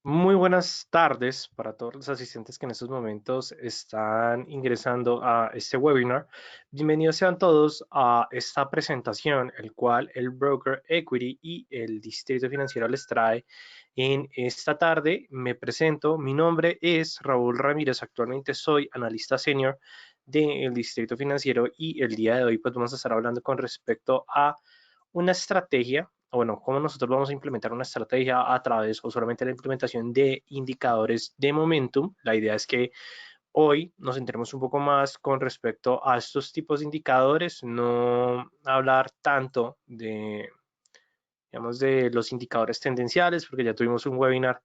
Muy buenas tardes para todos los asistentes que en estos momentos están ingresando a este webinar. Bienvenidos sean todos a esta presentación, el cual el broker Equity y el Distrito Financiero les trae en esta tarde. Me presento, mi nombre es Raúl Ramírez, actualmente soy analista senior del Distrito Financiero y el día de hoy pues vamos a estar hablando con respecto a una estrategia, o bueno, cómo nosotros vamos a implementar una estrategia a través o solamente la implementación de indicadores de momentum. La idea es que hoy nos centremos un poco más con respecto a estos tipos de indicadores, no hablar tanto de, digamos, de los indicadores tendenciales, porque ya tuvimos un webinar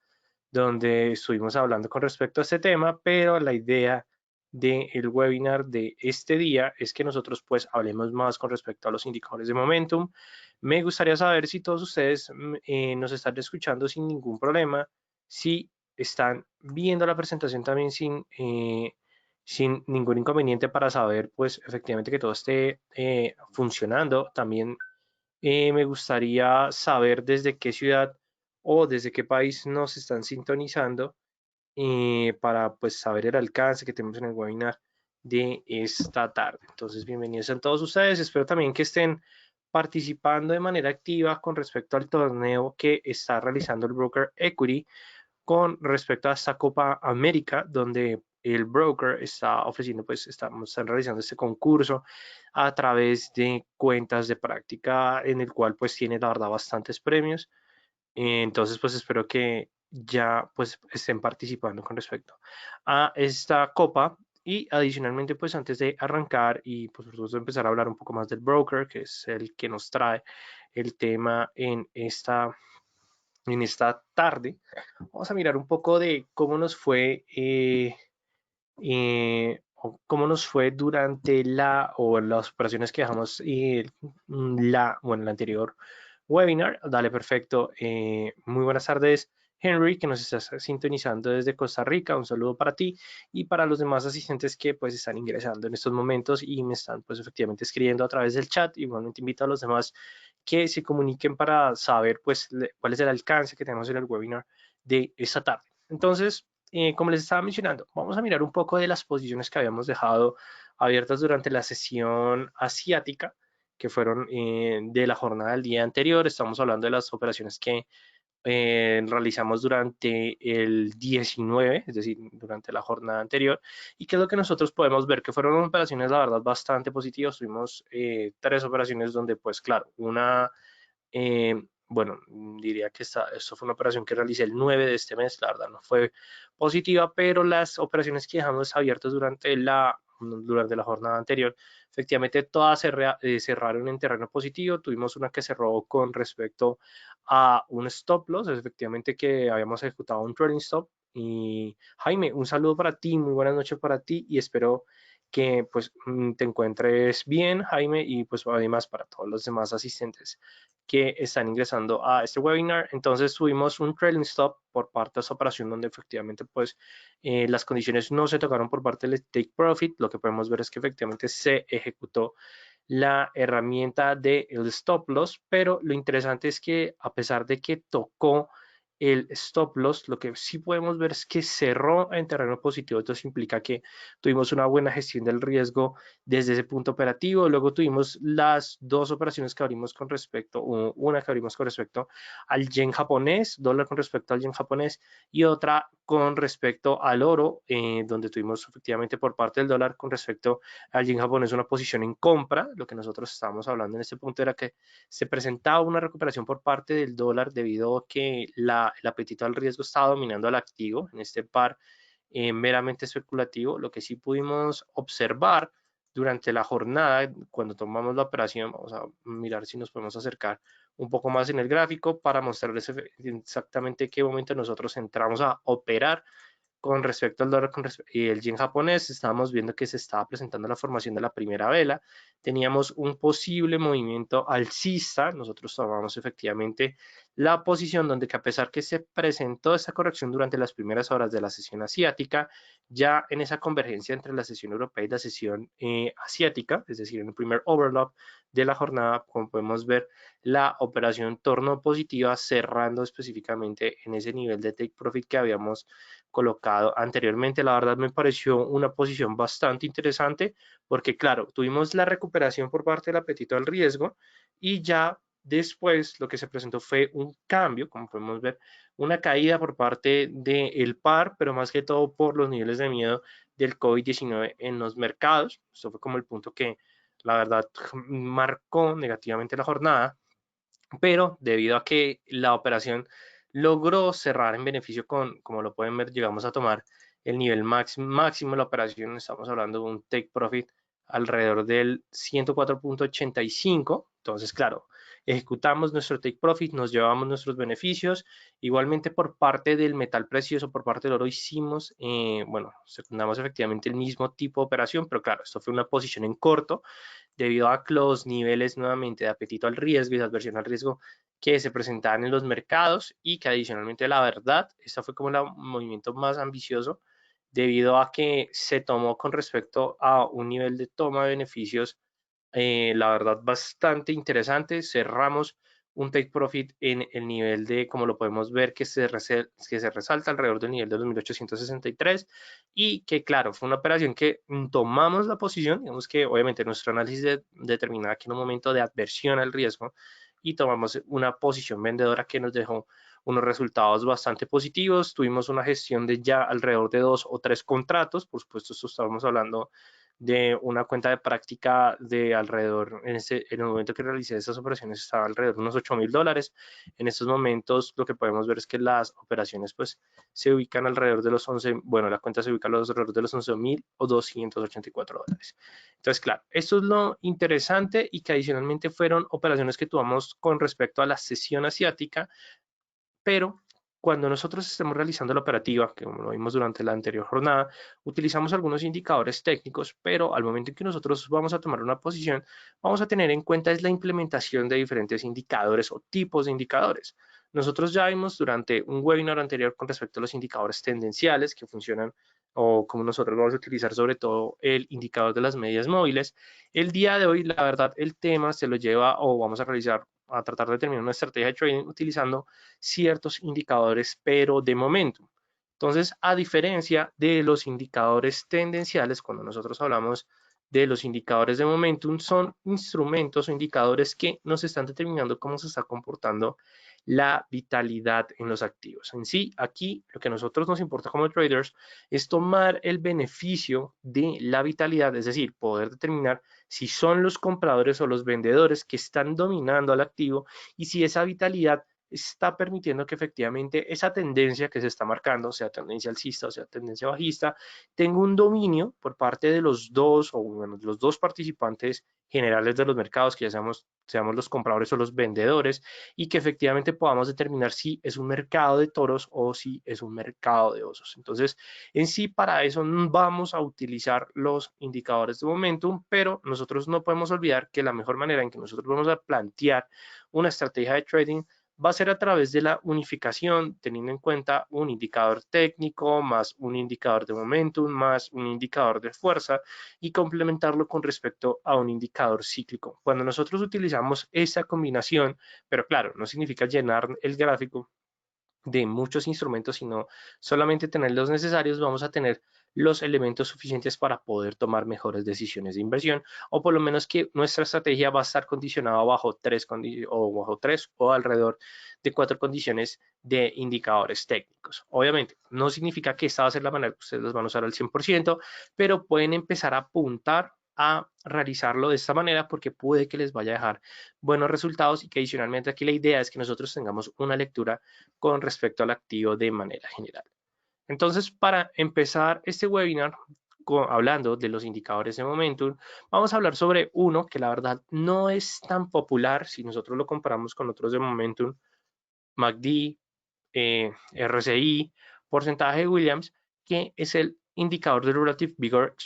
donde estuvimos hablando con respecto a este tema, pero la idea del webinar de este día es que nosotros pues hablemos más con respecto a los indicadores de momentum. Me gustaría saber si todos ustedes nos están escuchando sin ningún problema, si están viendo la presentación también sin ningún inconveniente para saber pues efectivamente que todo esté funcionando. También me gustaría saber desde qué ciudad o desde qué país nos están sintonizando para pues saber el alcance que tenemos en el webinar de esta tarde. Entonces, bienvenidos a todos ustedes. Espero también que estén participando de manera activa con respecto al torneo que está realizando el broker Equity con respecto a esta Copa América, donde el broker está ofreciendo, pues están realizando este concurso a través de cuentas de práctica en el cual pues tiene la verdad bastantes premios. Entonces pues espero que ya pues estén participando con respecto a esta copa y adicionalmente pues antes de arrancar y pues por supuesto empezar a hablar un poco más del broker que es el que nos trae el tema en esta tarde. Vamos a mirar un poco de cómo nos fue, o cómo nos fue durante o las operaciones que dejamos en el anterior webinar. Dale, perfecto. Muy buenas tardes, Henry, que nos estás sintonizando desde Costa Rica. Un saludo para ti y para los demás asistentes que pues están ingresando en estos momentos y me están pues efectivamente escribiendo a través del chat. Igualmente invito a los demás que se comuniquen para saber pues cuál es el alcance que tenemos en el webinar de esta tarde. Entonces, como les estaba mencionando, vamos a mirar un poco de las posiciones que habíamos dejado abiertas durante la sesión asiática, que fueron de la jornada del día anterior. Estamos hablando de las operaciones que realizamos durante el 19, es decir, durante la jornada anterior, y que es lo que nosotros podemos ver, que fueron operaciones, la verdad, bastante positivas. Tuvimos tres operaciones donde, pues claro, bueno, diría que esto fue una operación que realicé el 9 de este mes, la verdad no fue positiva, pero las operaciones que dejamos abiertas durante la jornada anterior, efectivamente todas cerraron en terreno positivo. Tuvimos una que cerró con respecto a un stop loss, efectivamente que habíamos ejecutado un trading stop. Y Jaime, un saludo para ti, muy buenas noches para ti y espero que pues te encuentres bien, Jaime, y pues además para todos los demás asistentes que están ingresando a este webinar. Entonces tuvimos un trailing stop por parte de esta operación donde efectivamente pues las condiciones no se tocaron por parte del take profit. Lo que podemos ver es que efectivamente se ejecutó la herramienta del stop loss, pero lo interesante es que a pesar de que tocó el stop loss, lo que sí podemos ver es que cerró en terreno positivo. Esto implica que tuvimos una buena gestión del riesgo desde ese punto operativo. Luego tuvimos las dos operaciones que abrimos con respecto, una que abrimos con respecto al yen japonés, dólar con respecto al yen japonés, y otra con respecto al oro, donde tuvimos efectivamente por parte del dólar con respecto al yen japonés una posición en compra. Lo que nosotros estábamos hablando en este punto era que se presentaba una recuperación por parte del dólar debido a que el apetito al riesgo estaba dominando al activo en este par meramente especulativo. Lo que sí pudimos observar durante la jornada, cuando tomamos la operación, vamos a mirar si nos podemos acercar un poco más en el gráfico para mostrarles exactamente qué momento nosotros entramos a operar con respecto al dólar y el yen japonés. Estábamos viendo que se estaba presentando la formación de la primera vela. Teníamos un posible movimiento alcista. Nosotros tomamos efectivamente la posición donde que a pesar que se presentó esta corrección durante las primeras horas de la sesión asiática, ya en esa convergencia entre la sesión europea y la sesión asiática, es decir, en el primer overlap de la jornada, como podemos ver, la operación tornó positiva, cerrando específicamente en ese nivel de take profit que habíamos colocado anteriormente. La verdad me pareció una posición bastante interesante porque, claro, tuvimos la recuperación por parte del apetito al riesgo y ya después lo que se presentó fue un cambio, como podemos ver, una caída por parte del par, pero más que todo por los niveles de miedo del COVID-19 en los mercados. Esto fue como el punto que la verdad marcó negativamente la jornada, pero debido a que la operación logró cerrar en beneficio con, como lo pueden ver, llegamos a tomar el nivel máximo de la operación, estamos hablando de un take profit alrededor del 104.85, entonces claro, ejecutamos nuestro take profit, nos llevamos nuestros beneficios, igualmente por parte del metal precioso, por parte del oro hicimos, bueno, secundamos efectivamente el mismo tipo de operación, pero claro, esto fue una posición en corto, debido a los niveles nuevamente de apetito al riesgo y de adversión al riesgo que se presentaban en los mercados y que adicionalmente la verdad, esta fue como el movimiento más ambicioso debido a que se tomó con respecto a un nivel de toma de beneficios, la verdad bastante interesante. Cerramos un take profit en el nivel de, como lo podemos ver, que se resalta alrededor del nivel de los 1863 y que claro, fue una operación que tomamos la posición, digamos que obviamente nuestro análisis determinaba que en un momento de adversión al riesgo y tomamos una posición vendedora que nos dejó unos resultados bastante positivos. Tuvimos una gestión de ya alrededor de 2 o 3 contratos, por supuesto, esto estábamos hablando de una cuenta de práctica de alrededor, en el momento que realicé estas operaciones estaba alrededor de unos $8,000. En estos momentos lo que podemos ver es que las operaciones pues se ubican alrededor de los 11, bueno, la cuenta se ubica alrededor de los $11,284. Entonces, claro, esto es lo interesante y que adicionalmente fueron operaciones que tomamos con respecto a la sesión asiática, pero cuando nosotros estemos realizando la operativa, que como lo vimos durante la anterior jornada, utilizamos algunos indicadores técnicos, pero al momento en que nosotros vamos a tomar una posición, vamos a tener en cuenta es la implementación de diferentes indicadores o tipos de indicadores. Nosotros ya vimos durante un webinar anterior con respecto a los indicadores tendenciales que funcionan o como nosotros vamos a utilizar sobre todo el indicador de las medias móviles. El día de hoy, la verdad, el tema se lo lleva o vamos a realizar a tratar de determinar una estrategia de trading utilizando ciertos indicadores, pero de momento. Entonces, a diferencia de los indicadores tendenciales, cuando nosotros hablamos de los indicadores de momentum, son instrumentos o indicadores que nos están determinando cómo se está comportando la vitalidad en los activos. En sí, aquí lo que a nosotros nos importa como traders es tomar el beneficio de la vitalidad, es decir, poder determinar si son los compradores o los vendedores que están dominando al activo y si esa vitalidad está permitiendo que efectivamente esa tendencia que se está marcando, sea tendencia alcista o sea tendencia bajista, tenga un dominio por parte de los dos o bueno, los dos participantes generales de los mercados, que ya seamos los compradores o los vendedores, y que efectivamente podamos determinar si es un mercado de toros o si es un mercado de osos. Entonces, en sí, para eso vamos a utilizar los indicadores de momentum, pero nosotros no podemos olvidar que la mejor manera en que nosotros vamos a plantear una estrategia de trading va a ser a través de la unificación, teniendo en cuenta un indicador técnico, más un indicador de momentum, más un indicador de fuerza y complementarlo con respecto a un indicador cíclico. Cuando nosotros utilizamos esa combinación, pero claro, no significa llenar el gráfico de muchos instrumentos, sino solamente tener los necesarios, vamos a tener los elementos suficientes para poder tomar mejores decisiones de inversión, o por lo menos que nuestra estrategia va a estar condicionada bajo tres o alrededor de 4 condiciones de indicadores técnicos. Obviamente, no significa que esta va a ser la manera que ustedes los van a usar al 100%, pero pueden empezar a apuntar a realizarlo de esta manera porque puede que les vaya a dejar buenos resultados y que adicionalmente aquí la idea es que nosotros tengamos una lectura con respecto al activo de manera general. Entonces, para empezar este webinar, hablando de los indicadores de momentum, vamos a hablar sobre uno que la verdad no es tan popular si nosotros lo comparamos con otros de momentum, MACD, RSI, porcentaje de Williams, que es el indicador de Relative Vigor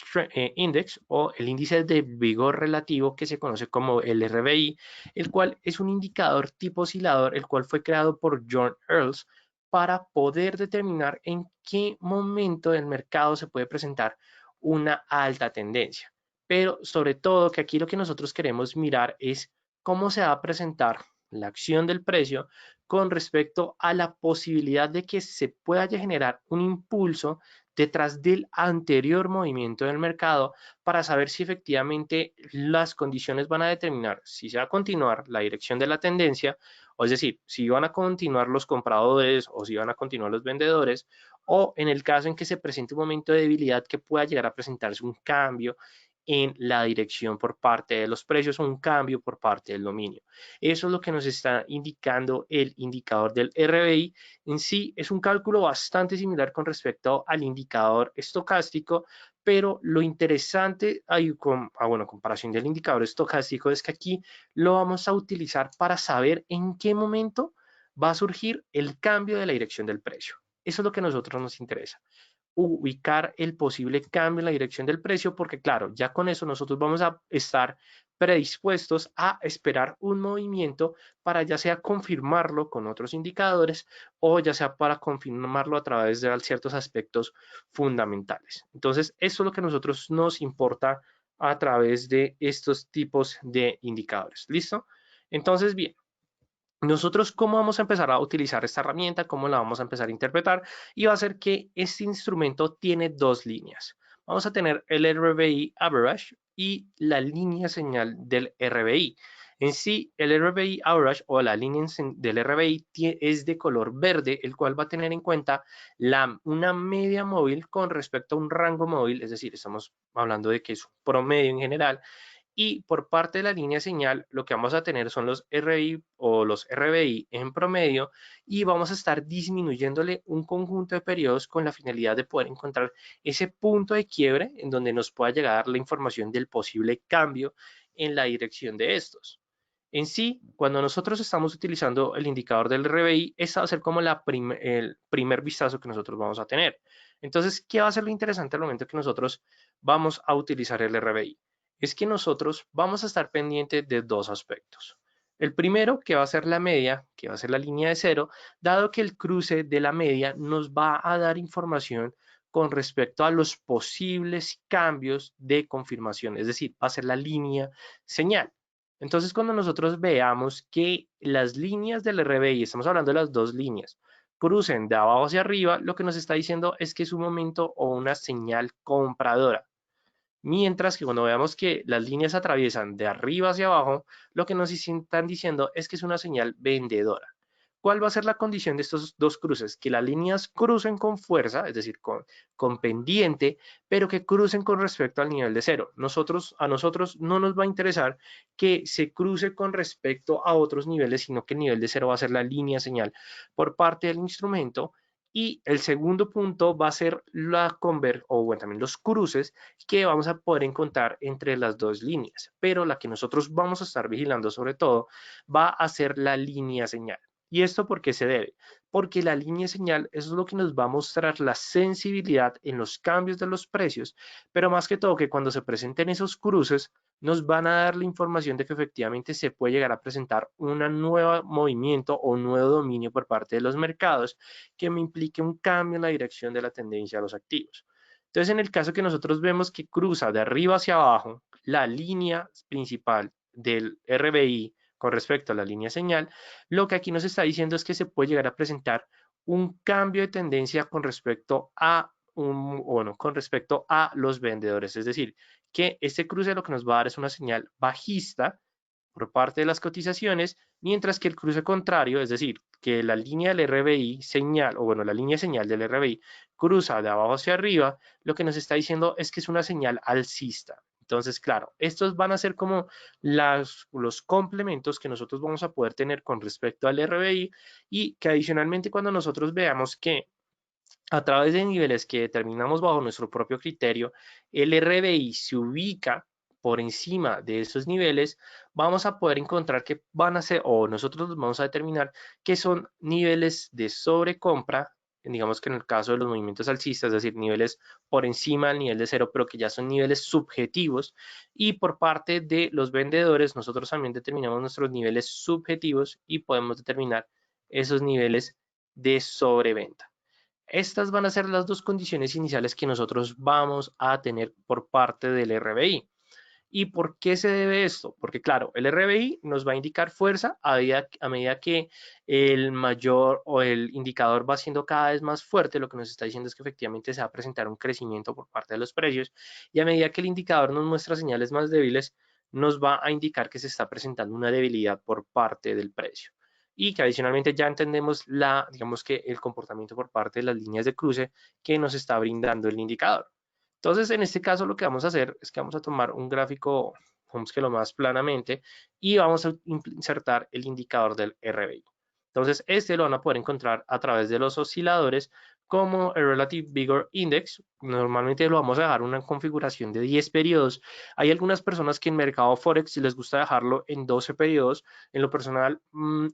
Index o el índice de vigor relativo que se conoce como el RVI, el cual es un indicador tipo oscilador, el cual fue creado por John Earls para poder determinar en qué momento del mercado se puede presentar una alta tendencia. pero sobre todo que aquí lo que nosotros queremos mirar es cómo se va a presentar la acción del precio con respecto a la posibilidad de que se pueda generar un impulso detrás del anterior movimiento del mercado para saber si efectivamente las condiciones van a determinar si se va a continuar la dirección de la tendencia, o es decir, si van a continuar los compradores o si van a continuar los vendedores, o en el caso en que se presente un momento de debilidad que pueda llegar a presentarse un cambio en la dirección por parte de los precios o un cambio por parte del dominio. Eso es lo que nos está indicando el indicador del RBI. En sí es un cálculo bastante similar con respecto al indicador estocástico, pero lo interesante, bueno, comparación del indicador estocástico, es que aquí lo vamos a utilizar para saber en qué momento va a surgir el cambio de la dirección del precio. Eso es lo que a nosotros nos interesa, ubicar el posible cambio en la dirección del precio, porque claro, ya con eso nosotros vamos a estar predispuestos a esperar un movimiento para ya sea confirmarlo con otros indicadores o ya sea para confirmarlo a través de ciertos aspectos fundamentales. Entonces, eso es lo que a nosotros nos importa a través de estos tipos de indicadores. ¿Listo? Entonces, bien, nosotros, ¿cómo vamos a empezar a utilizar esta herramienta? ¿Cómo la vamos a empezar a interpretar? Y va a ser que este instrumento tiene dos líneas. Vamos a tener el RBI Average y la línea señal del RBI. En sí, el RBI Average o la línea del RBI es de color verde, el cual va a tener en cuenta una media móvil con respecto a un rango móvil, es decir, estamos hablando de que es un promedio en general, y por parte de la línea señal, lo que vamos a tener son los RI o los RBI en promedio y vamos a estar disminuyéndole un conjunto de periodos con la finalidad de poder encontrar ese punto de quiebre en donde nos pueda llegar la información del posible cambio en la dirección de estos. En sí, cuando nosotros estamos utilizando el indicador del RBI, esa va a ser como el primer vistazo que nosotros vamos a tener. Entonces, ¿qué va a ser lo interesante al momento que nosotros vamos a utilizar el RBI? Es que nosotros vamos a estar pendientes de dos aspectos. El primero, que va a ser la media, que va a ser la línea de cero, dado que el cruce de la media nos va a dar información con respecto a los posibles cambios de confirmación, es decir, va a ser la línea señal. Entonces, cuando nosotros veamos que las líneas del RBI, estamos hablando de las dos líneas, crucen de abajo hacia arriba, lo que nos está diciendo es que es un momento o una señal compradora. Mientras que cuando veamos que las líneas atraviesan de arriba hacia abajo, lo que nos están diciendo es que es una señal vendedora. ¿Cuál va a ser la condición de estos dos cruces? Que las líneas crucen con fuerza, es decir, con pendiente, pero que crucen con respecto al nivel de cero. A nosotros no nos va a interesar que se cruce con respecto a otros niveles, sino que el nivel de cero va a ser la línea señal por parte del instrumento. Y el segundo punto va a ser también los cruces que vamos a poder encontrar entre las dos líneas. Pero la que nosotros vamos a estar vigilando sobre todo va a ser la línea señal. ¿Y esto por qué se debe? Porque la línea señal eso es lo que nos va a mostrar la sensibilidad en los cambios de los precios, pero más que todo que cuando se presenten esos cruces nos van a dar la información de que efectivamente se puede llegar a presentar un nuevo movimiento o un nuevo dominio por parte de los mercados que me implique un cambio en la dirección de la tendencia a los activos. Entonces, en el caso que nosotros vemos que cruza de arriba hacia abajo la línea principal del RBI con respecto a la línea señal, lo que aquí nos está diciendo es que se puede llegar a presentar un cambio de tendencia con respecto a con respecto a los vendedores, es decir, que este cruce lo que nos va a dar es una señal bajista por parte de las cotizaciones, mientras que el cruce contrario, es decir, que la línea del RBI señal, o bueno, la línea señal del RBI cruza de abajo hacia arriba, lo que nos está diciendo es que es una señal alcista. Entonces, claro, estos van a ser como los complementos que nosotros vamos a poder tener con respecto al RBI y que adicionalmente cuando nosotros veamos que a través de niveles que determinamos bajo nuestro propio criterio, el RBI se ubica por encima de esos niveles, vamos a poder encontrar que van a ser, o nosotros vamos a determinar que son niveles de sobrecompra, digamos que en el caso de los movimientos alcistas, es decir, niveles por encima del nivel de cero, pero que ya son niveles subjetivos, y por parte de los vendedores, nosotros también determinamos nuestros niveles subjetivos y podemos determinar esos niveles de sobreventa. Estas van a ser las dos condiciones iniciales que nosotros vamos a tener por parte del RBI. ¿Y por qué se debe esto? Porque claro, el RBI nos va a indicar fuerza a medida que el mayor o el indicador va siendo cada vez más fuerte, lo que nos está diciendo es que efectivamente se va a presentar un crecimiento por parte de los precios, y a medida que el indicador nos muestra señales más débiles, nos va a indicar que se está presentando una debilidad por parte del precio. Y que adicionalmente ya entendemos digamos que el comportamiento por parte de las líneas de cruce que nos está brindando el indicador. Entonces, en este caso, lo que vamos a hacer es que vamos a tomar un gráfico, digamos que lo más planamente, y vamos a insertar el indicador del RBI. Entonces, este lo van a poder encontrar a través de los osciladores como el Relative Vigor Index. Normalmente lo vamos a dejar una configuración de 10 periodos. Hay algunas personas que en mercado Forex les gusta dejarlo en 12 periodos. En lo personal,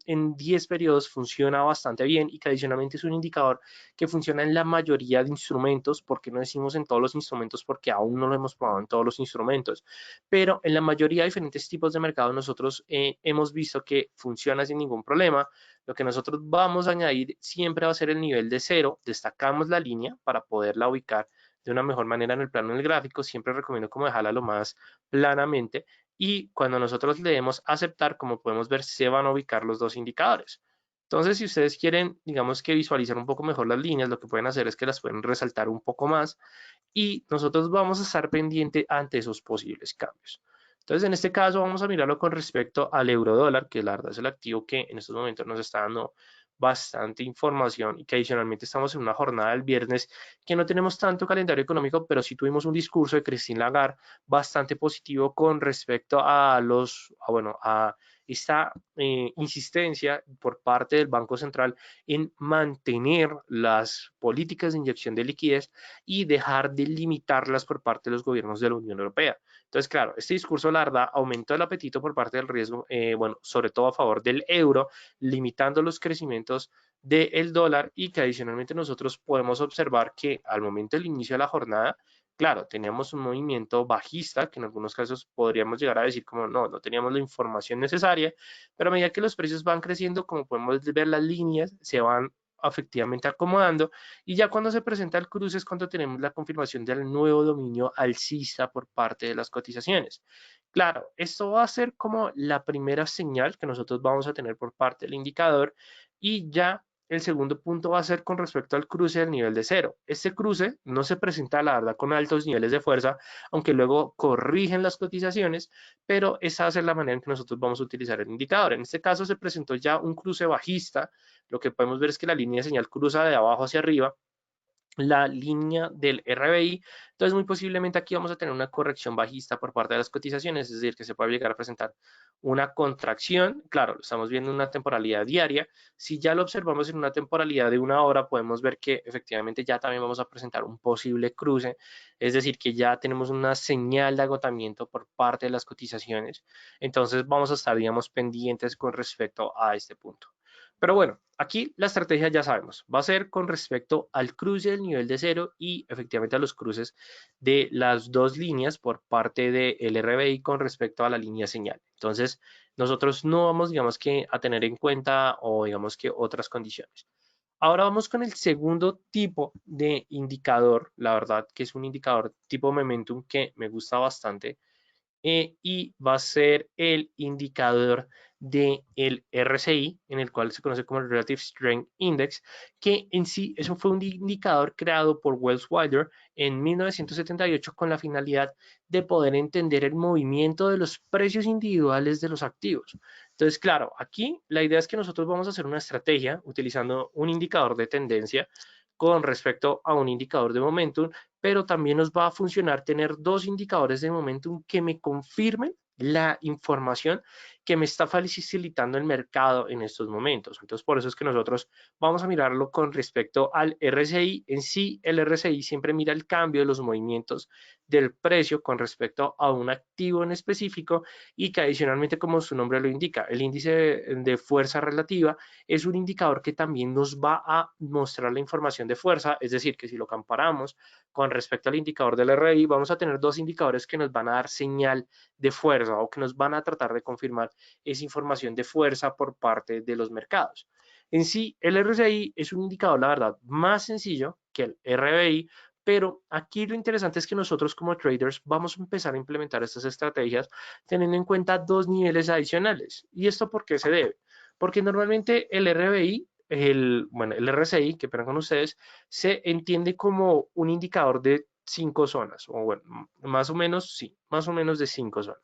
en 10 periodos funciona bastante bien y que adicionalmente es un indicador que funciona en la mayoría de instrumentos. ¿Por qué no decimos en todos los instrumentos? Porque aún no lo hemos probado en todos los instrumentos. Pero en la mayoría de diferentes tipos de mercado nosotros hemos visto que funciona sin ningún problema. Lo que nosotros vamos a añadir siempre va a ser el nivel de cero. Destacamos la línea para poderla ubicar de una mejor manera en el plano del gráfico. Siempre recomiendo como dejarla lo más planamente. Y cuando nosotros le demos aceptar, como podemos ver, se van a ubicar los dos indicadores. Entonces, si ustedes quieren, digamos que visualizar un poco mejor las líneas, lo que pueden hacer es que las pueden resaltar un poco más y nosotros vamos a estar pendiente ante esos posibles cambios. Entonces, en este caso, vamos a mirarlo con respecto al euro dólar, que la verdad es el activo que en estos momentos nos está dando bastante información y que adicionalmente estamos en una jornada del viernes que no tenemos tanto calendario económico, pero sí tuvimos un discurso de Christine Lagarde bastante positivo con respecto a esta insistencia por parte del Banco Central en mantener las políticas de inyección de liquidez y dejar de limitarlas por parte de los gobiernos de la Unión Europea. Entonces, claro, este discurso, la verdad, aumentó el apetito por parte del riesgo, sobre todo a favor del euro, limitando los crecimientos del dólar y que adicionalmente nosotros podemos observar que al momento del inicio de la jornada, claro, teníamos un movimiento bajista, que en algunos casos podríamos llegar a decir como no teníamos la información necesaria, pero a medida que los precios van creciendo, como podemos ver las líneas, se van efectivamente acomodando y ya cuando se presenta el cruce es cuando tenemos la confirmación del nuevo dominio alcista por parte de las cotizaciones. Claro, esto va a ser como la primera señal que nosotros vamos a tener por parte del indicador y ya el segundo punto va a ser con respecto al cruce del nivel de cero. Este cruce no se presenta, la verdad, con altos niveles de fuerza, aunque luego corrigen las cotizaciones, pero esa va a ser la manera en que nosotros vamos a utilizar el indicador. En este caso se presentó ya un cruce bajista. Lo que podemos ver es que la línea de señal cruza de abajo hacia arriba la línea del RBI, entonces muy posiblemente aquí vamos a tener una corrección bajista por parte de las cotizaciones, es decir, que se puede llegar a presentar una contracción, claro, lo estamos viendo en una temporalidad diaria, si ya lo observamos en una temporalidad de una hora, podemos ver que efectivamente ya también vamos a presentar un posible cruce, es decir, que ya tenemos una señal de agotamiento por parte de las cotizaciones, entonces vamos a estar, digamos, pendientes con respecto a este punto. Pero bueno, aquí la estrategia ya sabemos, va a ser con respecto al cruce del nivel de cero y efectivamente a los cruces de las dos líneas por parte del RBI con respecto a la línea señal. Entonces, nosotros no vamos, digamos que, a tener en cuenta o digamos que otras condiciones. Ahora vamos con el segundo tipo de indicador, la verdad que es un indicador tipo Momentum que me gusta bastante y va a ser el indicador del RSI, en el cual se conoce como el Relative Strength Index, que en sí eso fue un indicador creado por Wells Wilder en 1978 con la finalidad de poder entender el movimiento de los precios individuales de los activos. Entonces, claro, aquí la idea es que nosotros vamos a hacer una estrategia utilizando un indicador de tendencia con respecto a un indicador de momentum, pero también nos va a funcionar tener dos indicadores de momentum que me confirmen la información que me está facilitando el mercado en estos momentos. Entonces, por eso es que nosotros vamos a mirarlo con respecto al RSI. En sí, el RSI siempre mira el cambio de los movimientos del precio con respecto a un activo en específico y que adicionalmente, como su nombre lo indica, el índice de fuerza relativa es un indicador que también nos va a mostrar la información de fuerza, es decir, que si lo comparamos con respecto al indicador del RI, vamos a tener dos indicadores que nos van a dar señal de fuerza o que nos van a tratar de confirmar esa información de fuerza por parte de los mercados. En sí, el RSI es un indicador, la verdad, más sencillo que el RBI Pero aquí lo interesante es que nosotros como traders vamos a empezar a implementar estas estrategias teniendo en cuenta dos niveles adicionales. ¿Y esto por qué se debe? Porque normalmente el RBI, el RSI, que perdón con ustedes, se entiende como un indicador de 5 zonas, o bueno, más o menos, sí, más o menos de 5 zonas.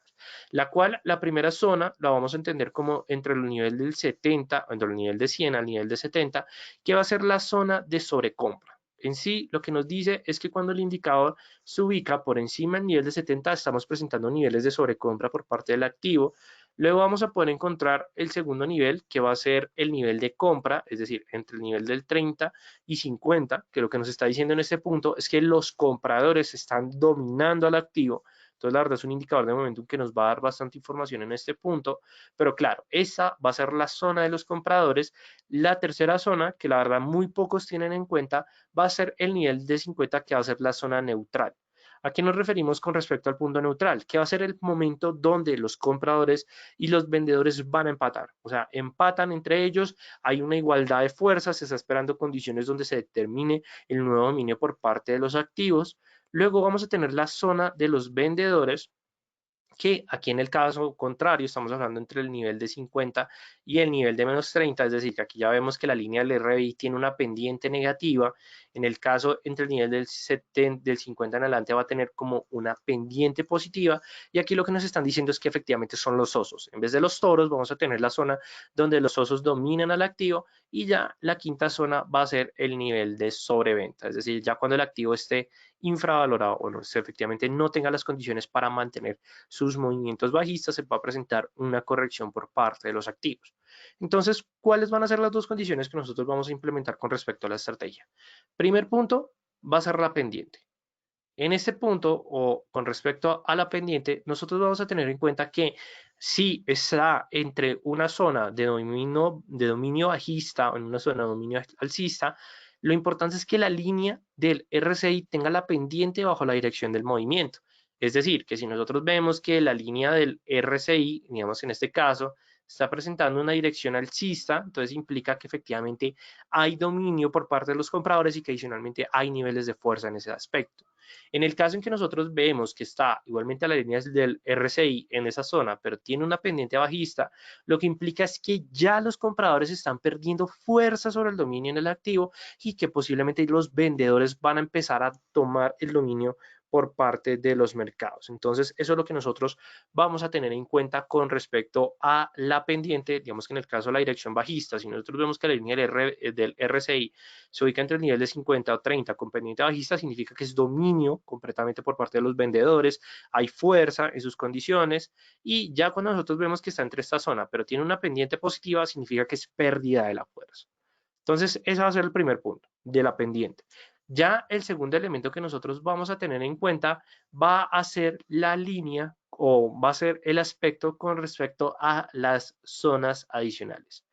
La cual, la primera zona la vamos a entender como entre el nivel del 70, entre el nivel de 100 al nivel de 70, que va a ser la zona de sobrecompra. En sí, lo que nos dice es que cuando el indicador se ubica por encima del nivel de 70, estamos presentando niveles de sobrecompra por parte del activo. Luego vamos a poder encontrar el segundo nivel, que va a ser el nivel de compra, es decir, entre el nivel del 30 y 50, que lo que nos está diciendo en este punto es que los compradores están dominando al activo. Entonces, la verdad es un indicador de momentum que nos va a dar bastante información en este punto, pero claro, esa va a ser la zona de los compradores. La tercera zona, que la verdad muy pocos tienen en cuenta, va a ser el nivel de 50, que va a ser la zona neutral. ¿A qué nos referimos con respecto al punto neutral? Que va a ser el momento donde los compradores y los vendedores van a empatar. O sea, empatan entre ellos, hay una igualdad de fuerzas, se está esperando condiciones donde se determine el nuevo dominio por parte de los activos. Luego vamos a tener la zona de los vendedores, que aquí en el caso contrario estamos hablando entre el nivel de 50 y el nivel de menos 30, es decir, que aquí ya vemos que la línea del RBI tiene una pendiente negativa. En el caso entre el nivel del 50 en adelante va a tener como una pendiente positiva, y aquí lo que nos están diciendo es que efectivamente son los osos. En vez de los toros vamos a tener la zona donde los osos dominan al activo, y ya la quinta zona va a ser el nivel de sobreventa, es decir, ya cuando el activo esté infravalorado o no, efectivamente no tenga las condiciones para mantener sus movimientos bajistas, se va a presentar una corrección por parte de los activos. Entonces, ¿cuáles van a ser las dos condiciones que nosotros vamos a implementar con respecto a la estrategia? Primer punto va a ser la pendiente. En este punto, o con respecto a la pendiente, nosotros vamos a tener en cuenta que si está entre una zona de dominio bajista o en una zona de dominio alcista, lo importante es que la línea del RSI tenga la pendiente bajo la dirección del movimiento. Es decir, que si nosotros vemos que la línea del RSI, digamos en este caso, está presentando una dirección alcista, entonces implica que efectivamente hay dominio por parte de los compradores y que adicionalmente hay niveles de fuerza en ese aspecto. En el caso en que nosotros vemos que está igualmente a la línea del RSI en esa zona, pero tiene una pendiente bajista, lo que implica es que ya los compradores están perdiendo fuerza sobre el dominio en el activo, y que posiblemente los vendedores van a empezar a tomar el dominio por parte de los mercados. Entonces, eso es lo que nosotros vamos a tener en cuenta con respecto a la pendiente. Digamos que en el caso de la dirección bajista, si nosotros vemos que la línea del RSI se ubica entre el nivel de 50 o 30 con pendiente bajista, significa que es dominio completamente por parte de los vendedores, hay fuerza en sus condiciones, y ya cuando nosotros vemos que está entre esta zona, pero tiene una pendiente positiva, significa que es pérdida de la fuerza. Entonces, ese va a ser el primer punto, de la pendiente. Ya el segundo elemento que nosotros vamos a tener en cuenta va a ser la línea, o va a ser el aspecto con respecto a las zonas adicionales.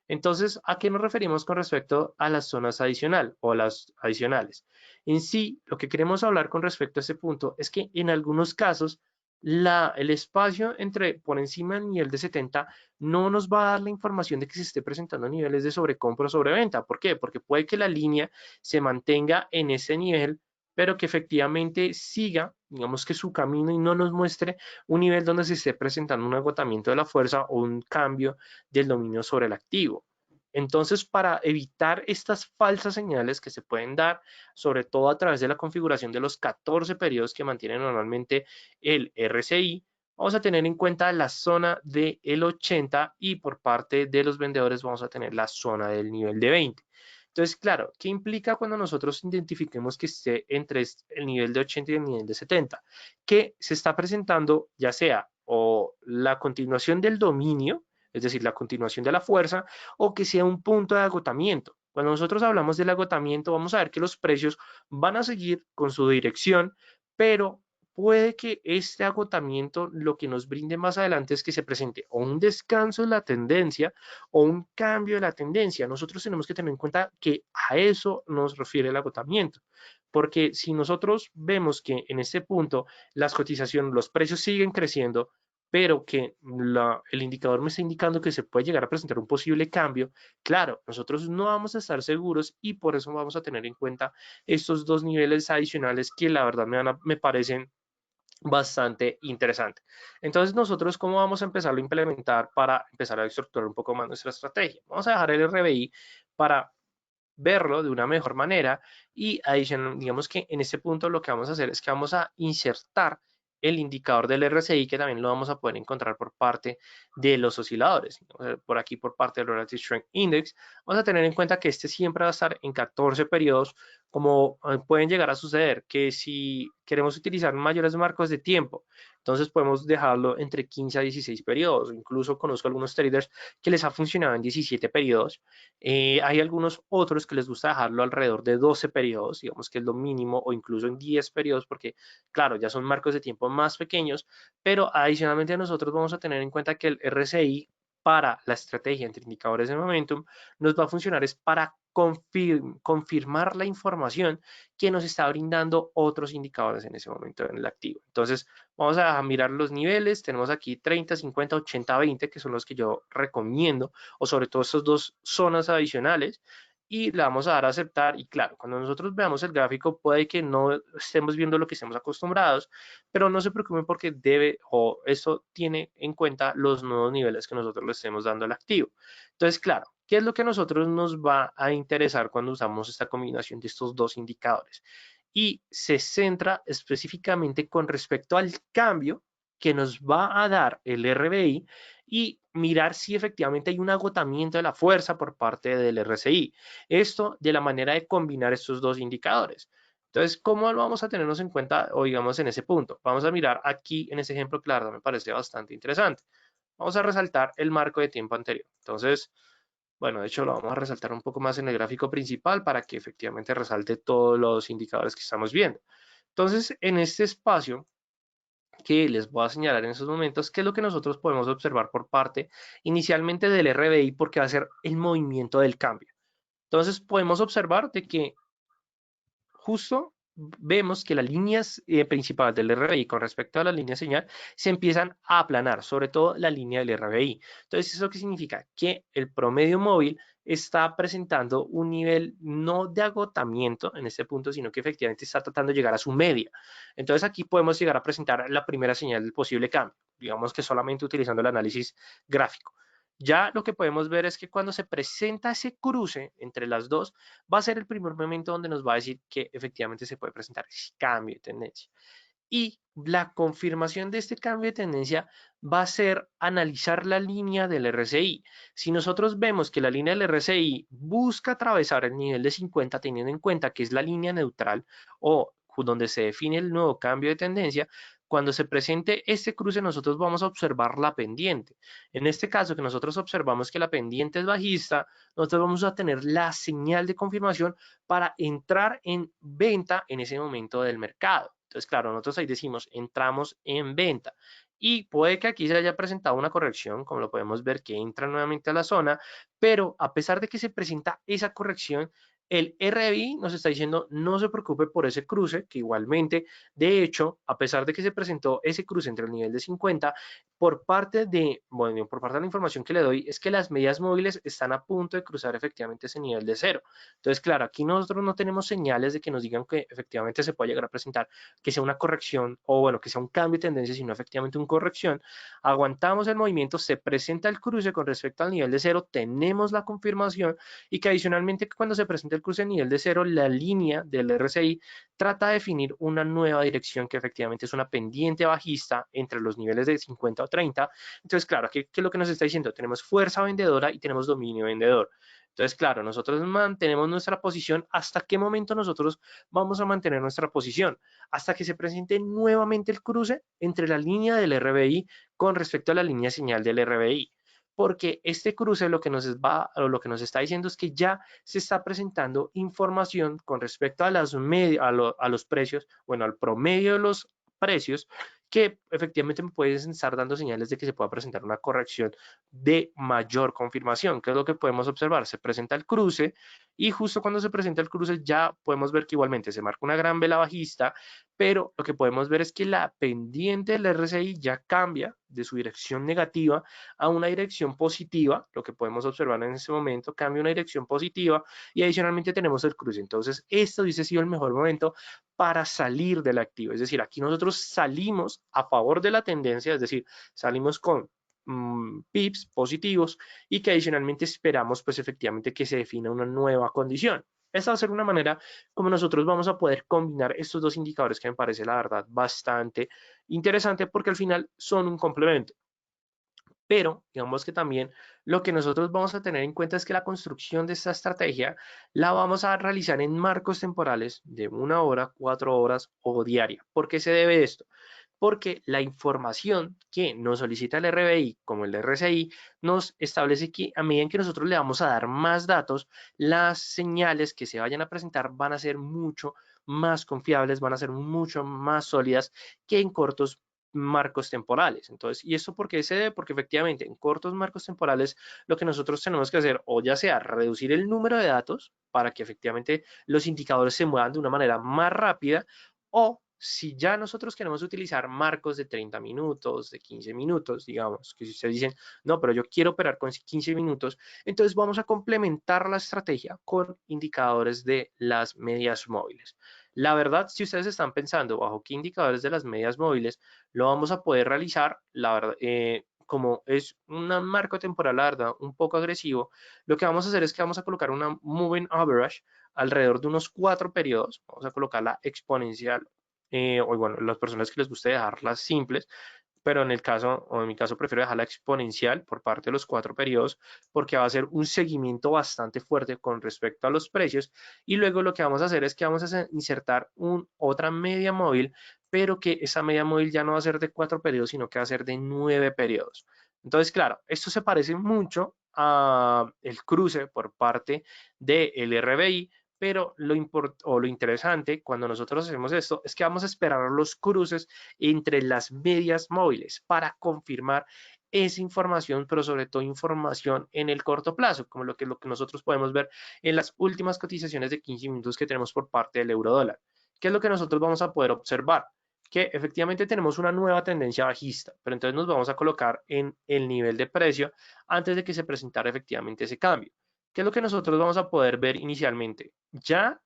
Entonces, ¿a qué nos referimos con respecto a las zonas adicional o las adicionales? En sí, lo que queremos hablar con respecto a ese punto es que en algunos casos el espacio entre por encima del nivel de 70 no nos va a dar la información de que se esté presentando niveles de sobrecompra o sobreventa. ¿Por qué? Porque puede que la línea se mantenga en ese nivel, pero que efectivamente siga, digamos que su camino, y no nos muestre un nivel donde se esté presentando un agotamiento de la fuerza o un cambio del dominio sobre el activo. Entonces, para evitar estas falsas señales que se pueden dar, sobre todo a través de la configuración de los 14 periodos que mantiene normalmente el RSI, vamos a tener en cuenta la zona del 80, y por parte de los vendedores vamos a tener la zona del nivel de 20. Entonces, claro, ¿qué implica cuando nosotros identifiquemos que esté entre el nivel de 80 y el nivel de 70? Que se está presentando ya sea o la continuación del dominio, es decir, la continuación de la fuerza, o que sea un punto de agotamiento. Cuando nosotros hablamos del agotamiento, vamos a ver que los precios van a seguir con su dirección, pero puede que este agotamiento lo que nos brinde más adelante es que se presente o un descanso de la tendencia o un cambio de la tendencia. Nosotros tenemos que tener en cuenta que a eso nos refiere el agotamiento, porque si nosotros vemos que en este punto las cotizaciones, los precios siguen creciendo, pero que el indicador me está indicando que se puede llegar a presentar un posible cambio, claro, nosotros no vamos a estar seguros y por eso vamos a tener en cuenta estos dos niveles adicionales que la verdad me parecen bastante interesante. Entonces, nosotros, ¿cómo vamos a empezarlo a implementar para empezar a estructurar un poco más nuestra estrategia? Vamos a dejar el RBI para verlo de una mejor manera y adicional, digamos que en este punto lo que vamos a hacer es que vamos a insertar el indicador del RSI, que también lo vamos a poder encontrar por parte de los osciladores. Por aquí, por parte del Relative Strength Index, vamos a tener en cuenta que este siempre va a estar en 14 periodos, como pueden llegar a suceder, que si queremos utilizar mayores marcos de tiempo, entonces podemos dejarlo entre 15 a 16 periodos. Incluso conozco algunos traders que les ha funcionado en 17 periodos. Hay algunos otros que les gusta dejarlo alrededor de 12 periodos, digamos que es lo mínimo, o incluso en 10 periodos, porque claro, ya son marcos de tiempo más pequeños, pero adicionalmente nosotros vamos a tener en cuenta que el RSI para la estrategia entre indicadores de momentum nos va a funcionar es para confirmar la información que nos está brindando otros indicadores en ese momento en el activo. Entonces, vamos a mirar los niveles, tenemos aquí 30, 50, 80, 20, que son los que yo recomiendo, o sobre todo estas dos zonas adicionales, y le vamos a dar a aceptar. Y claro, cuando nosotros veamos el gráfico puede que no estemos viendo lo que estemos acostumbrados, pero no se preocupen porque debe o esto tiene en cuenta los nuevos niveles que nosotros le estemos dando al activo. Entonces, claro, ¿qué es lo que a nosotros nos va a interesar cuando usamos esta combinación de estos dos indicadores? Y se centra específicamente con respecto al cambio que nos va a dar el RBI y mirar si efectivamente hay un agotamiento de la fuerza por parte del RSI. Esto de la manera de combinar estos dos indicadores. Entonces, ¿cómo lo vamos a tenernos en cuenta o digamos en ese punto? Vamos a mirar aquí en ese ejemplo, claro, me parece bastante interesante. Vamos a resaltar el marco de tiempo anterior. Entonces, bueno, de hecho lo vamos a resaltar un poco más en el gráfico principal para que efectivamente resalte todos los indicadores que estamos viendo. Entonces, en este espacio que les voy a señalar en estos momentos, qué es lo que nosotros podemos observar por parte inicialmente del RBI, porque va a ser el movimiento del cambio. Entonces, podemos observar de que justo vemos que las líneas principales del RBI con respecto a la línea señal se empiezan a aplanar, sobre todo la línea del RBI. Entonces, ¿eso qué significa? Que el promedio móvil está presentando un nivel no de agotamiento en este punto, sino que efectivamente está tratando de llegar a su media. Entonces, aquí podemos llegar a presentar la primera señal del posible cambio, digamos que solamente utilizando el análisis gráfico. Ya lo que podemos ver es que cuando se presenta ese cruce entre las dos, va a ser el primer momento donde nos va a decir que efectivamente se puede presentar ese cambio de tendencia. Y la confirmación de este cambio de tendencia va a ser analizar la línea del RSI. Si nosotros vemos que la línea del RSI busca atravesar el nivel de 50, teniendo en cuenta que es la línea neutral o donde se define el nuevo cambio de tendencia, cuando se presente este cruce nosotros vamos a observar la pendiente. En este caso que nosotros observamos que la pendiente es bajista, nosotros vamos a tener la señal de confirmación para entrar en venta en ese momento del mercado. Entonces, claro, nosotros ahí decimos, entramos en venta. Y puede que aquí se haya presentado una corrección, como lo podemos ver, que entra nuevamente a la zona, pero a pesar de que se presenta esa corrección, el RBI nos está diciendo no se preocupe por ese cruce, que igualmente, de hecho, a pesar de que se presentó ese cruce entre el nivel de 50, bueno, por parte de la información que le doy, es que las medias móviles están a punto de cruzar efectivamente ese nivel de cero. Entonces, claro, aquí nosotros no tenemos señales de que nos digan que efectivamente se puede llegar a presentar que sea una corrección o bueno, que sea un cambio de tendencia, sino efectivamente una corrección. Aguantamos el movimiento, se presenta el cruce con respecto al nivel de cero, tenemos la confirmación y que adicionalmente cuando se presenta el cruce a nivel de cero, la línea del RSI trata de definir una nueva dirección que efectivamente es una pendiente bajista entre los niveles de 50 o 30. Entonces, claro, ¿qué es lo que nos está diciendo? Tenemos fuerza vendedora y tenemos dominio vendedor. Entonces, claro, nosotros mantenemos nuestra posición. ¿Hasta qué momento nosotros vamos a mantener nuestra posición? Hasta que se presente nuevamente el cruce entre la línea del RBI con respecto a la línea señal del RBI. Porque este cruce lo que lo que nos está diciendo es que ya se está presentando información con respecto a, a los precios, bueno, al promedio de los precios, que efectivamente me pueden estar dando señales de que se pueda presentar una corrección de mayor confirmación. ¿Qué es lo que podemos observar? Se presenta el cruce y justo cuando se presenta el cruce ya podemos ver que igualmente se marca una gran vela bajista, pero lo que podemos ver es que la pendiente del RSI ya cambia de su dirección negativa a una dirección positiva, lo que podemos observar en este momento, cambia una dirección positiva y adicionalmente tenemos el cruce. Entonces, esto hubiese sido el mejor momento para salir del activo. Es decir, aquí nosotros salimos a favor de la tendencia, es decir, salimos con pips positivos y que adicionalmente esperamos pues efectivamente que se defina una nueva condición. Esta va a ser una manera como nosotros vamos a poder combinar estos dos indicadores que me parece la verdad bastante interesante porque al final son un complemento. Pero digamos que también lo que nosotros vamos a tener en cuenta es que la construcción de esta estrategia la vamos a realizar en marcos temporales de 1 hora, 4 horas o diaria. ¿Por qué se debe esto? Porque la información que nos solicita el RBI como el RSI nos establece que a medida que nosotros le vamos a dar más datos, las señales que se vayan a presentar van a ser mucho más confiables, van a ser mucho más sólidas que en cortos marcos temporales. Entonces, ¿y esto por qué se debe? Porque efectivamente en cortos marcos temporales lo que nosotros tenemos que hacer o ya sea reducir el número de datos para que efectivamente los indicadores se muevan de una manera más rápida o si ya nosotros queremos utilizar marcos de 30 minutos, de 15 minutos, digamos, que si ustedes dicen, no, pero yo quiero operar con 15 minutos, entonces vamos a complementar la estrategia con indicadores de las medias móviles. La verdad, si ustedes están pensando bajo qué indicadores de las medias móviles lo vamos a poder realizar, la verdad, como es un marco temporal, la verdad, un poco agresivo, lo que vamos a hacer es que vamos a colocar una moving average alrededor de unos 4 periodos, vamos a colocarla exponencial o bueno, las personas que les guste dejarlas simples, pero en el caso, o en mi caso, prefiero dejarla exponencial por parte de los 4 periodos, porque va a ser un seguimiento bastante fuerte con respecto a los precios. Y luego lo que vamos a hacer es que vamos a insertar otra media móvil, pero que esa media móvil ya no va a ser de 4 periodos, sino que va a ser de 9 periodos. Entonces, claro, esto se parece mucho a el cruce por parte del RBI, pero lo interesante cuando nosotros hacemos esto es que vamos a esperar los cruces entre las medias móviles para confirmar esa información, pero sobre todo información en el corto plazo, como lo que nosotros podemos ver en las últimas cotizaciones de 15 minutos que tenemos por parte del euro dólar. ¿Qué es lo que nosotros vamos a poder observar? Que efectivamente tenemos una nueva tendencia bajista, pero entonces nos vamos a colocar en el nivel de precio antes de que se presentara efectivamente ese cambio. ¿Qué es lo que nosotros vamos a poder ver inicialmente? Ya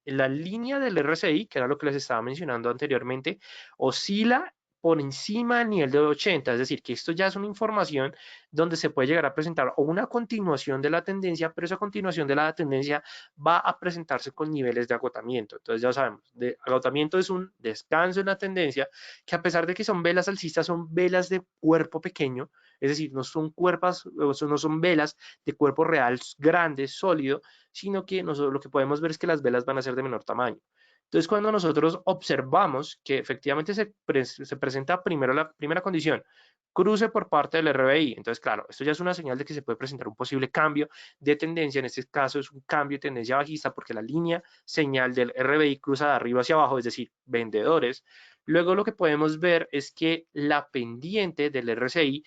la línea del RSI, que era lo que les estaba mencionando anteriormente, oscila por encima del nivel de 80, es decir, que esto ya es una información donde se puede llegar a presentar o una continuación de la tendencia, pero esa continuación de la tendencia va a presentarse con niveles de agotamiento. Entonces ya sabemos, agotamiento es un descanso en la tendencia, que a pesar de que son velas alcistas, son velas de cuerpo pequeño, es decir, no son cuerpos, no son velas de cuerpo real grande, sólido, sino que nosotros lo que podemos ver es que las velas van a ser de menor tamaño. Entonces, cuando nosotros observamos que efectivamente se presenta primero la primera condición, cruce por parte del RBI, entonces, claro, esto ya es una señal de que se puede presentar un posible cambio de tendencia, en este caso es un cambio de tendencia bajista porque la línea señal del RBI cruza de arriba hacia abajo, es decir, vendedores. Luego lo que podemos ver es que la pendiente del RSI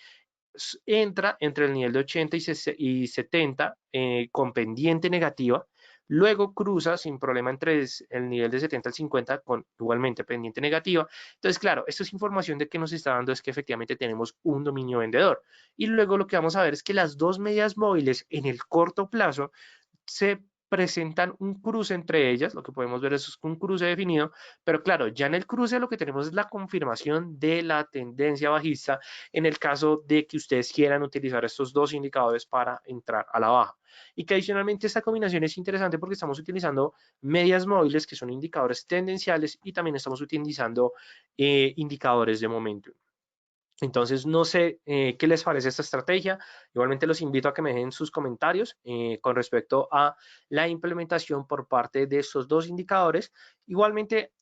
entra entre el nivel de 80 y 70 con pendiente negativa, luego cruza sin problema entre el nivel de 70 al 50 con igualmente pendiente negativa. Entonces, claro, esto es información de que nos está dando es que efectivamente tenemos un dominio vendedor. Y luego lo que vamos a ver es que las dos medias móviles en el corto plazo se presentan un cruce entre ellas, lo que podemos ver es un cruce definido, pero claro, ya en el cruce lo que tenemos es la confirmación de la tendencia bajista en el caso de que ustedes quieran utilizar estos dos indicadores para entrar a la baja. Y que adicionalmente esta combinación es interesante porque estamos utilizando medias móviles que son indicadores tendenciales y también estamos utilizando indicadores de momento. Entonces, no sé qué les parece esta estrategia. Igualmente los invito a que me dejen sus comentarios con respecto a la implementación por parte de estos dos indicadores. Igualmente,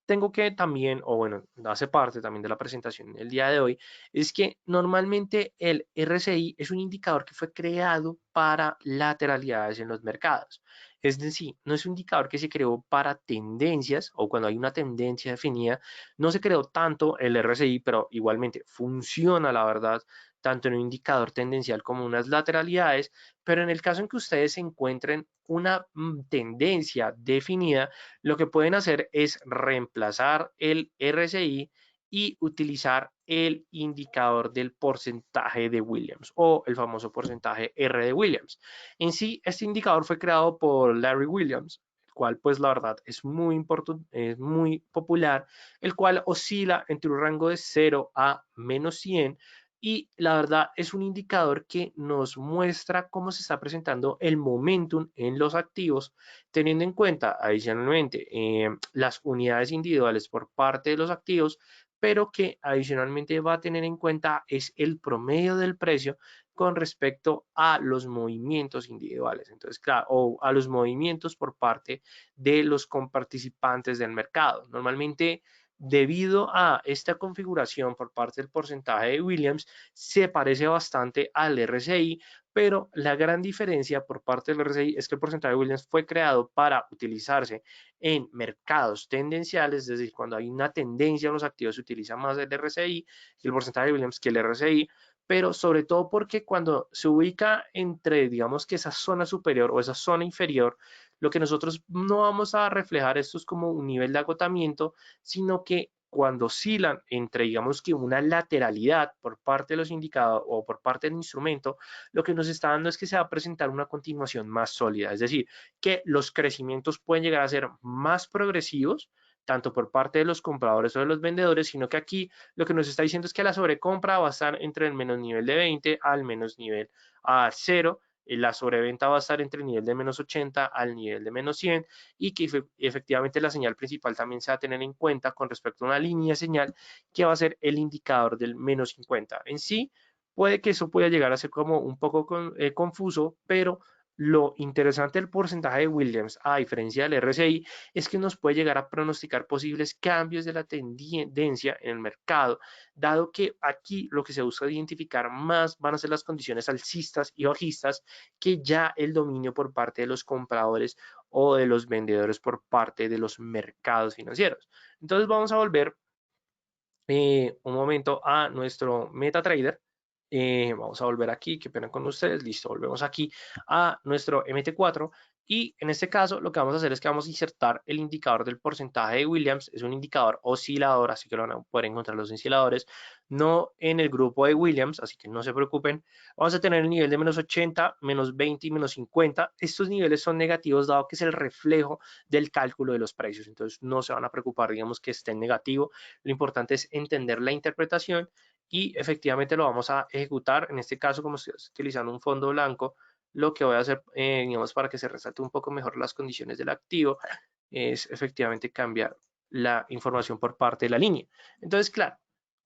tengo que también, o bueno, hace parte también de la presentación el día de hoy, es que normalmente el RSI es un indicador que fue creado para lateralidades en los mercados. Es decir, no es un indicador que se creó para tendencias o cuando hay una tendencia definida, no se creó tanto el RSI, pero igualmente funciona, la verdad, tanto en un indicador tendencial como unas lateralidades, pero en el caso en que ustedes encuentren una tendencia definida, lo que pueden hacer es reemplazar el RSI y utilizar el indicador del porcentaje de Williams o el famoso porcentaje R de Williams. En sí, este indicador fue creado por Larry Williams, el cual pues la verdad es muy importante, es muy popular, el cual oscila entre un rango de 0 a -100 y la verdad es un indicador que nos muestra cómo se está presentando el momentum en los activos, teniendo en cuenta adicionalmente las unidades individuales por parte de los activos, pero que adicionalmente va a tener en cuenta es el promedio del precio con respecto a los movimientos individuales. Entonces, claro, o a los movimientos por parte de los comparticipantes del mercado. Normalmente, debido a esta configuración por parte del porcentaje de Williams, se parece bastante al RSI, pero la gran diferencia por parte del RSI es que el porcentaje de Williams fue creado para utilizarse en mercados tendenciales, es decir, cuando hay una tendencia en los activos se utiliza más el RSI y el porcentaje de Williams que el RSI, pero sobre todo porque cuando se ubica entre, digamos que esa zona superior o esa zona inferior, lo que nosotros no vamos a reflejar esto es como un nivel de agotamiento, sino que cuando oscilan entre, digamos que una lateralidad por parte de los indicadores o por parte del instrumento, lo que nos está dando es que se va a presentar una continuación más sólida, es decir, que los crecimientos pueden llegar a ser más progresivos, tanto por parte de los compradores o de los vendedores, sino que aquí lo que nos está diciendo es que la sobrecompra va a estar entre el menos nivel de 20 al menos nivel a 0, la sobreventa va a estar entre el nivel de menos 80 al nivel de menos 100 y que efectivamente la señal principal también se va a tener en cuenta con respecto a una línea de señal que va a ser el indicador del menos 50. En sí, puede que eso pueda llegar a ser como un poco confuso, pero lo interesante del porcentaje de Williams, a diferencia del RSI, es que nos puede llegar a pronosticar posibles cambios de la tendencia en el mercado, dado que aquí lo que se busca identificar más van a ser las condiciones alcistas y bajistas que ya el dominio por parte de los compradores o de los vendedores por parte de los mercados financieros. Entonces vamos a volver un momento a nuestro MetaTrader. Vamos a volver aquí, qué pena con ustedes, listo, volvemos aquí a nuestro MT4 y en este caso lo que vamos a hacer es que vamos a insertar el indicador del porcentaje de Williams, es un indicador oscilador, así que lo van a poder encontrar los osciladores, no en el grupo de Williams, así que no se preocupen. Vamos a tener el nivel de menos 80, menos 20 y menos 50. Estos niveles son negativos dado que es el reflejo del cálculo de los precios, entonces no se van a preocupar, digamos que esté en negativo, lo importante es entender la interpretación y efectivamente lo vamos a ejecutar. En este caso, como estoy utilizando un fondo blanco, lo que voy a hacer, digamos, para que se resalte un poco mejor las condiciones del activo, es efectivamente cambiar la información por parte de la línea. Entonces, claro,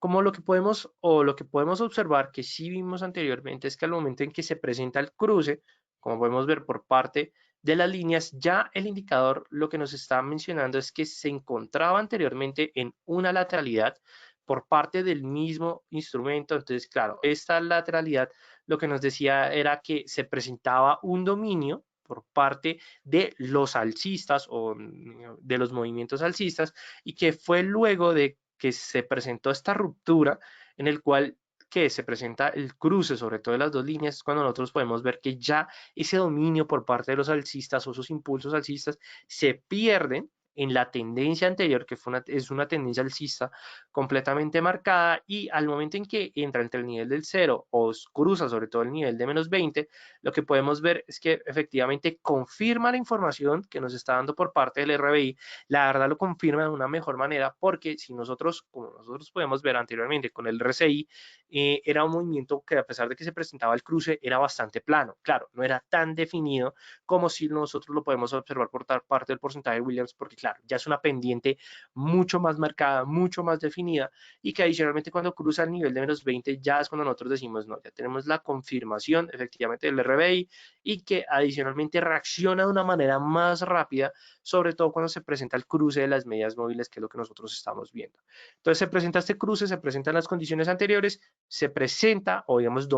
como lo que podemos o lo que podemos observar que sí vimos anteriormente es que al momento en que se presenta el cruce, como podemos ver por parte de las líneas, ya el indicador lo que nos está mencionando es que se encontraba anteriormente en una lateralidad por parte del mismo instrumento. Entonces, claro, esta lateralidad lo que nos decía era que se presentaba un dominio por parte de los alcistas o de los movimientos alcistas y que fue luego de que se presentó esta ruptura en el cual que se presenta el cruce sobre todo de las dos líneas, cuando nosotros podemos ver que ya ese dominio por parte de los alcistas o esos impulsos alcistas se pierden en la tendencia anterior, que es una tendencia alcista completamente marcada, y al momento en que entra entre el nivel del 0 o cruza sobre todo el nivel de menos 20, lo que podemos ver es que efectivamente confirma la información que nos está dando por parte del RBI, la verdad lo confirma de una mejor manera, porque si nosotros, como nosotros podemos ver anteriormente con el RSI, era un movimiento que a pesar de que se presentaba el cruce, era bastante plano, claro, no era tan definido como si nosotros lo podemos observar por parte del porcentaje de Williams, porque claro, ya es una pendiente mucho más marcada, mucho más definida y que adicionalmente cuando cruza el nivel de menos 20 ya es cuando nosotros decimos no, ya tenemos la confirmación efectivamente del RBI y que adicionalmente reacciona de una manera más rápida, sobre todo cuando se presenta el cruce de las medias móviles, que es lo que nosotros estamos viendo. Entonces se presenta este cruce, se presentan las condiciones anteriores, se presenta o digamos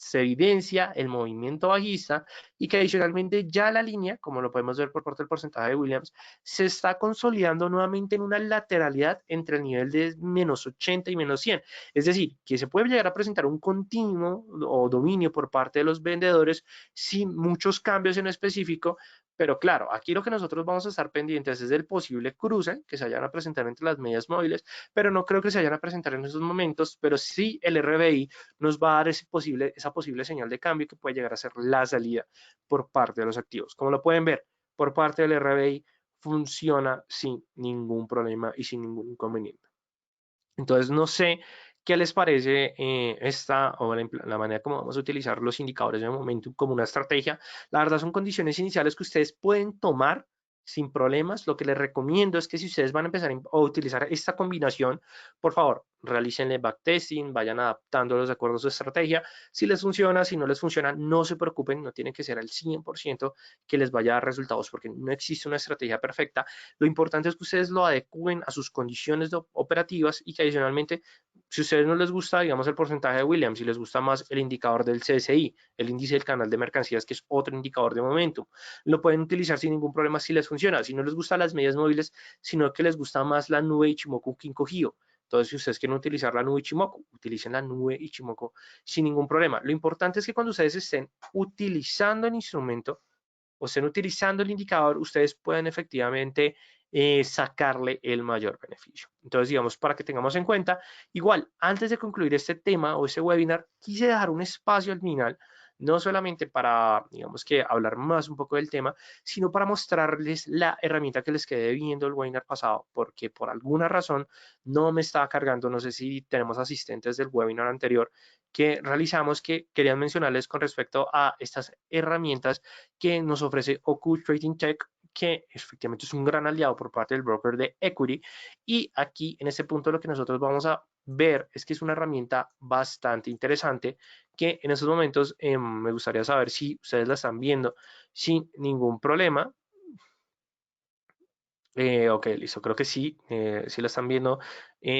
se evidencia el movimiento bajista y que adicionalmente ya la línea, como lo podemos ver por parte del porcentaje de Williams, se está consolidando nuevamente en una lateralidad entre el nivel de menos 80 y menos 100. Es decir, que se puede llegar a presentar un continuo o dominio por parte de los vendedores sin muchos cambios en específico, pero claro, aquí lo que nosotros vamos a estar pendientes es del posible cruce que se vayan a presentar entre las medias móviles, pero no creo que se vayan a presentar en esos momentos, pero sí el RBI nos va a dar esa posible señal de cambio que puede llegar a ser la salida por parte de los activos. Como lo pueden ver, por parte del RBI funciona sin ningún problema y sin ningún inconveniente. Entonces, no sé qué les parece esta o la manera como vamos a utilizar los indicadores de momentum como una estrategia. La verdad son condiciones iniciales que ustedes pueden tomar sin problemas. Lo que les recomiendo es que si ustedes van a empezar a utilizar esta combinación, por favor, realícenle backtesting, vayan adaptándolos de acuerdo a su estrategia. Si les funciona, si no les funciona, no se preocupen, no tiene que ser al 100% que les vaya a dar resultados porque no existe una estrategia perfecta. Lo importante es que ustedes lo adecúen a sus condiciones operativas y que adicionalmente, si a ustedes no les gusta, digamos, el porcentaje de Williams, si les gusta más el indicador del CSI, el índice del canal de mercancías, que es otro indicador de momentum, lo pueden utilizar sin ningún problema si les funciona. Si no les gustan las medias móviles, sino que les gusta más la nube Ichimoku Kinko Hyo. Entonces, si ustedes quieren utilizar la nube Ichimoku, utilicen la nube Ichimoku sin ningún problema. Lo importante es que cuando ustedes estén utilizando el instrumento, o estén utilizando el indicador, ustedes pueden efectivamente sacarle el mayor beneficio. Entonces, digamos, para que tengamos en cuenta, igual, antes de concluir este tema o este webinar, quise dejar un espacio al final, no solamente para, digamos que hablar más un poco del tema, sino para mostrarles la herramienta que les quedé viendo el webinar pasado, porque por alguna razón no me estaba cargando, no sé si tenemos asistentes del webinar anterior que realizamos que querían mencionarles con respecto a estas herramientas que nos ofrece OQ Trading Tech, que efectivamente es un gran aliado por parte del broker de equity. Y aquí en este punto lo que nosotros vamos a ver es que es una herramienta bastante interesante que en estos momentos me gustaría saber si ustedes la están viendo sin ningún problema. Ok, listo, creo que sí, sí la están viendo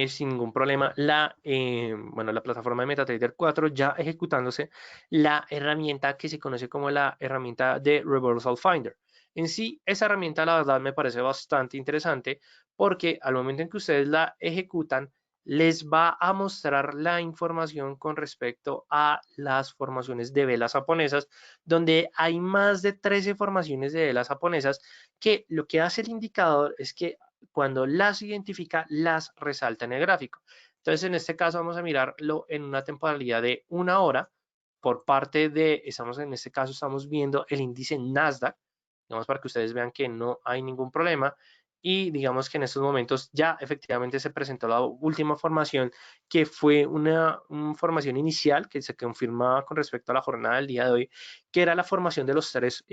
sin ningún problema. Bueno, la plataforma de MetaTrader 4 ya ejecutándose la herramienta que se conoce como la herramienta de Reversal Finder. En sí, esa herramienta la verdad me parece bastante interesante porque al momento en que ustedes la ejecutan, les va a mostrar la información con respecto a las formaciones de velas japonesas, donde hay más de 13 formaciones de velas japonesas que lo que hace el indicador es que cuando las identifica, las resalta en el gráfico. Entonces, en este caso vamos a mirarlo en una temporalidad de 1 hora por parte de, en este caso estamos viendo el índice Nasdaq, digamos para que ustedes vean que no hay ningún problema y digamos que en estos momentos ya efectivamente se presentó la última formación que fue una formación inicial que se confirmaba con respecto a la jornada del día de hoy, que era la formación de los tres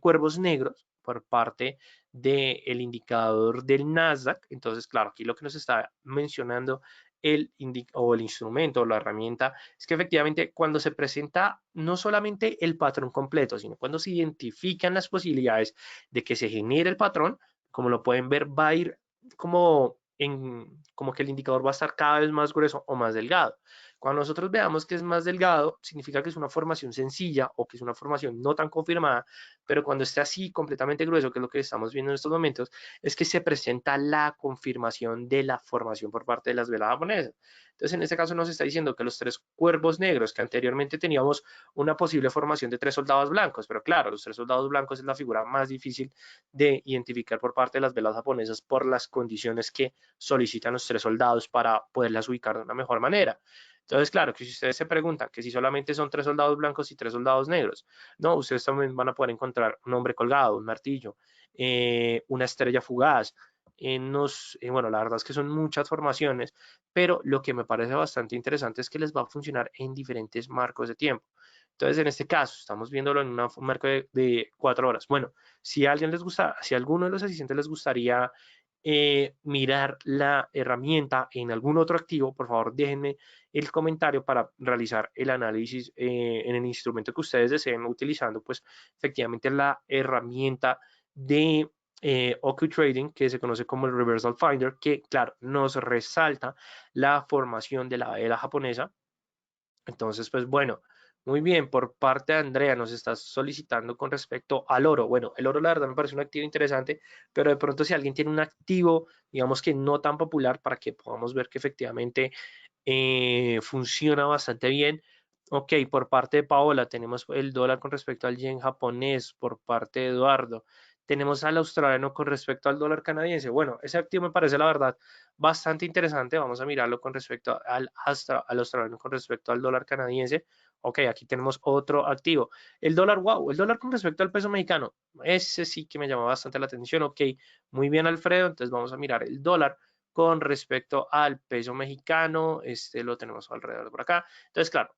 cuervos negros por parte del indicador del Nasdaq. Entonces, claro, aquí lo que nos está mencionando el instrumento o la herramienta es que efectivamente cuando se presenta no solamente el patrón completo, sino cuando se identifican las posibilidades de que se genere el patrón, como lo pueden ver, va a ir como que el indicador va a estar cada vez más grueso o más delgado. Cuando nosotros veamos que es más delgado, significa que es una formación sencilla o que es una formación no tan confirmada, pero cuando esté así completamente grueso, que es lo que estamos viendo en estos momentos, es que se presenta la confirmación de la formación por parte de las velas japonesas. Entonces, en este caso nos está diciendo que los tres cuervos negros, que anteriormente teníamos una posible formación de tres soldados blancos, pero claro, los tres soldados blancos es la figura más difícil de identificar por parte de las velas japonesas por las condiciones que solicitan los tres soldados para poderlas ubicar de una mejor manera. Entonces, claro, que si ustedes se preguntan que si solamente son tres soldados blancos y tres soldados negros, no, ustedes también van a poder encontrar un hombre colgado, un martillo, una estrella fugaz. Bueno, la verdad es que son muchas formaciones, pero lo que me parece bastante interesante es que les va a funcionar en diferentes marcos de tiempo. Entonces, en este caso, estamos viéndolo en un marco de 4 horas. Bueno, si a alguien les gusta, si a alguno de los asistentes les gustaría mirar la herramienta en algún otro activo, por favor déjenme el comentario para realizar el análisis en el instrumento que ustedes deseen utilizando, pues efectivamente la herramienta de OQ Trading, que se conoce como el Reversal Finder, que claro, nos resalta la formación de la vela japonesa. Entonces, pues bueno, Muy bien, por parte de Andrea nos está solicitando con respecto al oro. Bueno, el oro la verdad me parece un activo interesante, pero de pronto si alguien tiene un activo, digamos que no tan popular, para que podamos ver que efectivamente funciona bastante bien. Ok, por parte de Paola tenemos el dólar con respecto al yen japonés, por parte de Eduardo. Tenemos al australiano con respecto al dólar canadiense. Bueno, ese activo me parece la verdad bastante interesante. Vamos a mirarlo con respecto al australiano con respecto al dólar canadiense. Ok, aquí tenemos otro activo. El dólar, wow, el dólar con respecto al peso mexicano. Ese sí que me llama bastante la atención. Ok, muy bien, Alfredo. Entonces vamos a mirar el dólar con respecto al peso mexicano. Este lo tenemos alrededor por acá. Entonces, claro,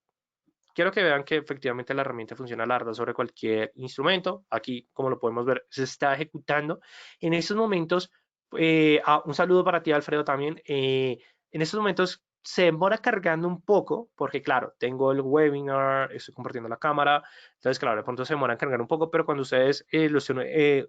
quiero que vean que efectivamente la herramienta funciona a la larga sobre cualquier instrumento. Aquí, como lo podemos ver, se está ejecutando. En estos momentos, un saludo para ti, Alfredo, también. En estos momentos se demora cargando un poco, porque claro, tengo el webinar, estoy compartiendo la cámara, entonces claro, de pronto se demora en cargar un poco, pero cuando ustedes lo estén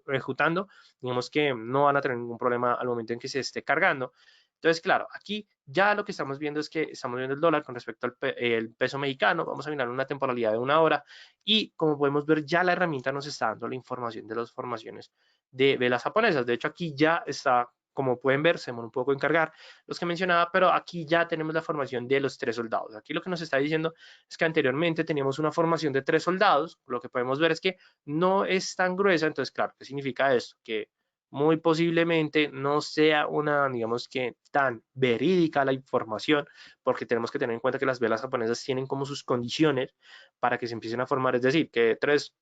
ejecutando, digamos que no van a tener ningún problema al momento en que se esté cargando. Entonces, claro, aquí ya lo que estamos viendo es que estamos viendo el dólar con respecto al el peso mexicano. Vamos a mirar una temporalidad de una hora y como podemos ver ya la herramienta nos está dando la información de las formaciones de velas japonesas. De hecho, aquí ya está, como pueden ver, se demora un poco en cargar los que mencionaba, pero aquí ya tenemos la formación de los tres soldados. Aquí lo que nos está diciendo es que anteriormente teníamos una formación de tres soldados. Lo que podemos ver es que no es tan gruesa. Entonces, claro, ¿qué significa esto? Que muy posiblemente no sea una, digamos que tan verídica la información, porque tenemos que tener en cuenta que las velas japonesas tienen como sus condiciones para que se empiecen a formar, es decir, que tres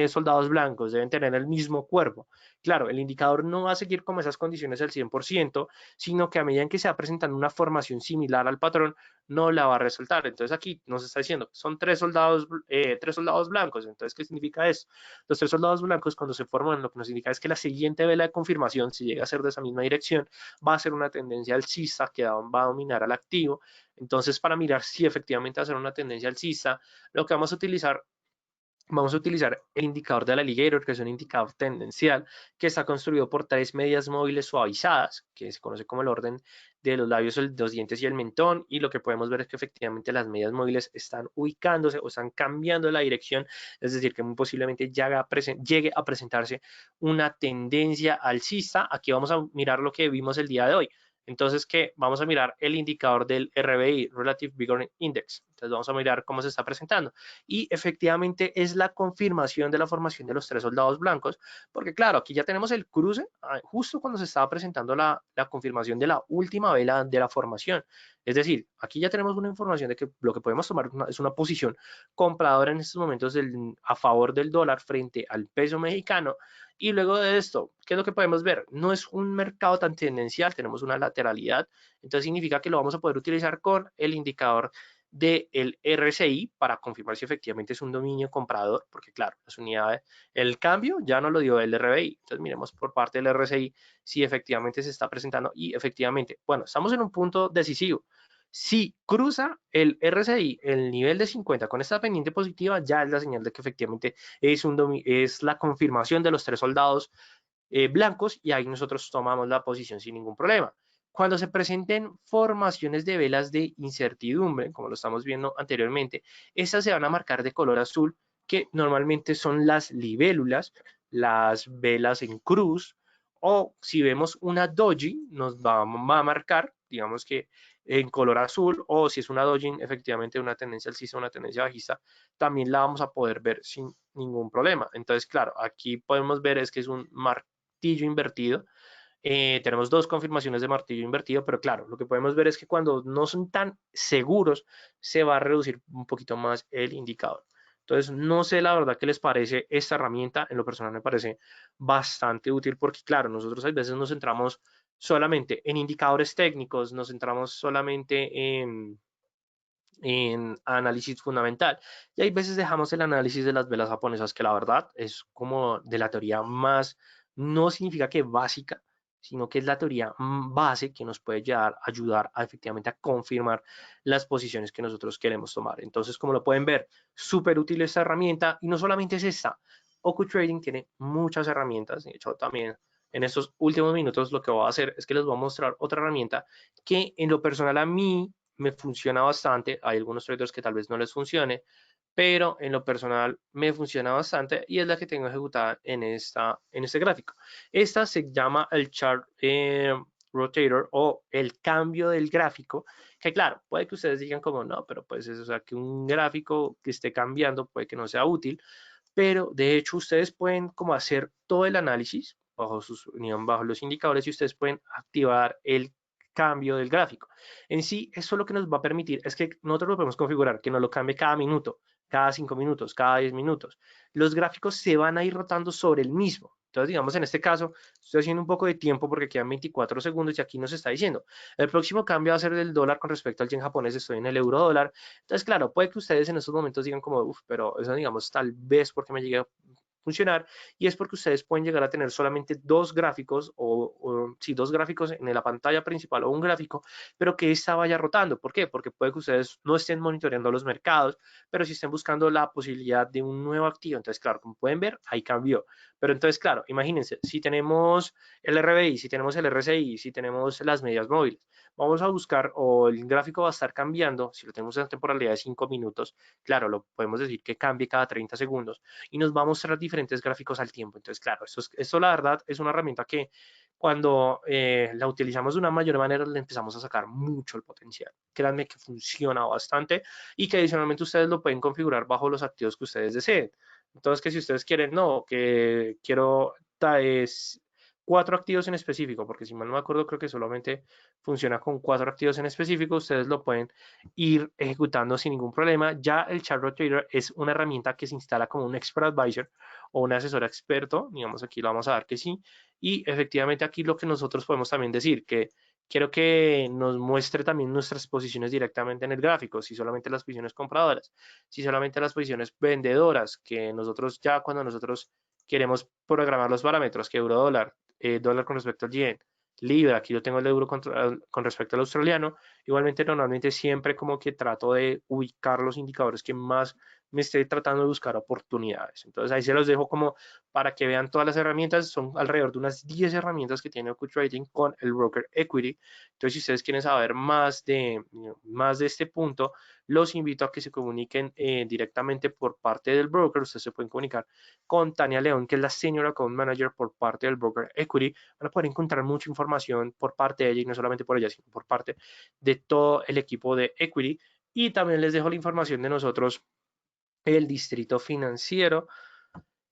soldados blancos deben tener el mismo cuerpo. Claro, el indicador no va a seguir como esas condiciones al 100%, sino que a medida que se va presentando una formación similar al patrón, no la va a resaltar. Entonces aquí nos está diciendo que son tres soldados blancos. Entonces, ¿qué significa eso? Los tres soldados blancos cuando se forman lo que nos indica es que la siguiente vela de confirmación, si llega a ser de esa misma dirección, va a ser una tendencia alcista que va a dominar al activo. Entonces, para mirar si efectivamente va a ser una tendencia alcista, lo que vamos a utilizar el indicador del alligator, que es un indicador tendencial que está construido por tres medias móviles suavizadas, que se conoce como el orden de los labios, los dientes y el mentón. Y lo que podemos ver es que efectivamente las medias móviles están ubicándose o están cambiando la dirección, es decir, que muy posiblemente llegue a presentarse una tendencia alcista. Aquí vamos a mirar lo que vimos el día de hoy. Entonces, ¿qué? Vamos a mirar el indicador del RBI, Relative Vigor Index. Entonces, vamos a mirar cómo se está presentando y efectivamente es la confirmación de la formación de los tres soldados blancos, porque claro, aquí ya tenemos el cruce justo cuando se estaba presentando la confirmación de la última vela de la formación. Es decir, aquí ya tenemos una información de que lo que podemos tomar es una posición compradora en estos momentos a favor del dólar frente al peso mexicano. Y luego de esto, ¿qué es lo que podemos ver? No es un mercado tan tendencial, tenemos una lateralidad, entonces significa que lo vamos a poder utilizar con el indicador del RSI para confirmar si efectivamente es un dominio comprador, porque claro, las unidades, el cambio ya no lo dio el RBI. Entonces miremos por parte del RSI si efectivamente se está presentando y efectivamente, bueno, estamos en un punto decisivo. Si cruza el RSI el nivel de 50 con esta pendiente positiva, ya es la señal de que efectivamente es la confirmación de los tres soldados blancos y ahí nosotros tomamos la posición sin ningún problema. Cuando se presenten formaciones de velas de incertidumbre, como lo estamos viendo anteriormente, estas se van a marcar de color azul, que normalmente son las libélulas, las velas en cruz, o si vemos una doji, nos va a marcar, digamos que en color azul, o si es una doji efectivamente una tendencia alcista o una tendencia bajista, también la vamos a poder ver sin ningún problema. Entonces, claro, aquí podemos ver es que es un martillo invertido. Tenemos dos confirmaciones de martillo invertido, pero claro, lo que podemos ver es que cuando no son tan seguros, se va a reducir un poquito más el indicador. Entonces, no sé la verdad qué les parece esta herramienta. En lo personal me parece bastante útil porque, claro, nosotros a veces nos centramos solamente en indicadores técnicos, nos centramos solamente en análisis fundamental. Y hay veces dejamos el análisis de las velas japonesas, que la verdad es como de la teoría más, no significa que básica, sino que es la teoría base que nos puede ayudar a efectivamente a confirmar las posiciones que nosotros queremos tomar. Entonces, como lo pueden ver, súper útil esta herramienta y no solamente es esta. OcuTrading tiene muchas herramientas, de hecho también en estos últimos minutos lo que voy a hacer es que les voy a mostrar otra herramienta que en lo personal a mí me funciona bastante. Hay algunos traders que tal vez no les funcione, pero en lo personal me funciona bastante y es la que tengo ejecutada en este gráfico. Esta se llama el Chart Rotator o el cambio del gráfico, que claro, puede que ustedes digan como no, pero pues es, o sea, que un gráfico que esté cambiando puede que no sea útil, pero de hecho ustedes pueden como hacer todo el análisis bajo los indicadores y ustedes pueden activar el cambio del gráfico. En sí, eso lo que nos va a permitir es que nosotros lo podemos configurar, que nos lo cambie cada minuto, cada 5 minutos, cada 10 minutos. Los gráficos se van a ir rotando sobre el mismo. Entonces, digamos, en este caso, estoy haciendo un poco de tiempo porque quedan 24 segundos y aquí nos está diciendo, el próximo cambio va a ser del dólar con respecto al yen japonés, estoy en el euro dólar. Entonces, claro, puede que ustedes en estos momentos digan como, uff, pero eso digamos tal vez porque me llegue a funcionar y es porque ustedes pueden llegar a tener solamente dos gráficos sí, dos gráficos en la pantalla principal o un gráfico, pero que esta vaya rotando. ¿Por qué? Porque puede que ustedes no estén monitoreando los mercados, pero sí estén buscando la posibilidad de un nuevo activo. Entonces, claro, como pueden ver, ahí cambió. Pero entonces, claro, imagínense, si tenemos el RBI, si tenemos el RSI, si tenemos las medias móviles, vamos a buscar o el gráfico va a estar cambiando, si lo tenemos en temporalidad de 5 minutos, claro, lo podemos decir que cambie cada 30 segundos y nos va a mostrar diferentes gráficos al tiempo. Entonces, claro, esto la verdad es una herramienta que cuando la utilizamos de una mayor manera le empezamos a sacar mucho el potencial. Créanme que funciona bastante y que adicionalmente ustedes lo pueden configurar bajo los activos que ustedes deseen. Entonces, que si ustedes quieren, no, que quiero es, 4 activos en específico, porque si mal no me acuerdo, creo que solamente funciona con 4 activos en específico, ustedes lo pueden ir ejecutando sin ningún problema. Ya el Chart Rotator es una herramienta que se instala como un Expert Advisor o un asesor experto, digamos aquí lo vamos a dar que sí, y efectivamente aquí lo que nosotros podemos también decir, que quiero que nos muestre también nuestras posiciones directamente en el gráfico, si solamente las posiciones compradoras, si solamente las posiciones vendedoras, que nosotros ya cuando nosotros queremos programar los parámetros, que euro dólar, dólar con respecto al yen, libra, aquí yo tengo el euro con respecto al australiano, igualmente normalmente siempre como que trato de ubicar los indicadores que más me esté tratando de buscar oportunidades. Entonces ahí se los dejo como para que vean todas las herramientas, son alrededor de unas 10 herramientas que tiene OcuTrading con el broker Equity. Entonces si ustedes quieren saber más de este punto, los invito a que se comuniquen directamente por parte del broker. Ustedes se pueden comunicar con Tania León, que es la Senior Account Manager por parte del broker Equity. Van a poder encontrar mucha información por parte de ella y no solamente por ella, sino por parte de todo el equipo de Equity. Y también les dejo la información de nosotros, el Distrito Financiero,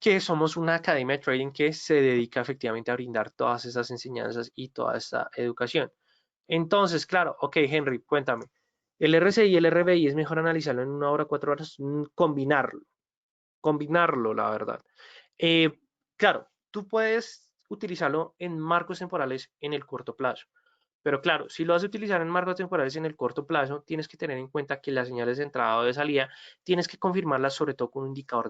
que somos una academia de trading que se dedica efectivamente a brindar todas esas enseñanzas y toda esta educación. Entonces, claro, ok, Henry, cuéntame. El RSI y el RBI es mejor analizarlo en 1 hora, 4 horas, combinarlo, la verdad. Eh, claro, tú puedes utilizarlo en marcos temporales en el corto plazo. Pero claro, si lo vas a utilizar en marcos temporales en el corto plazo, tienes que tener en cuenta que las señales de entrada o de salida tienes que confirmarlas sobre todo con un indicador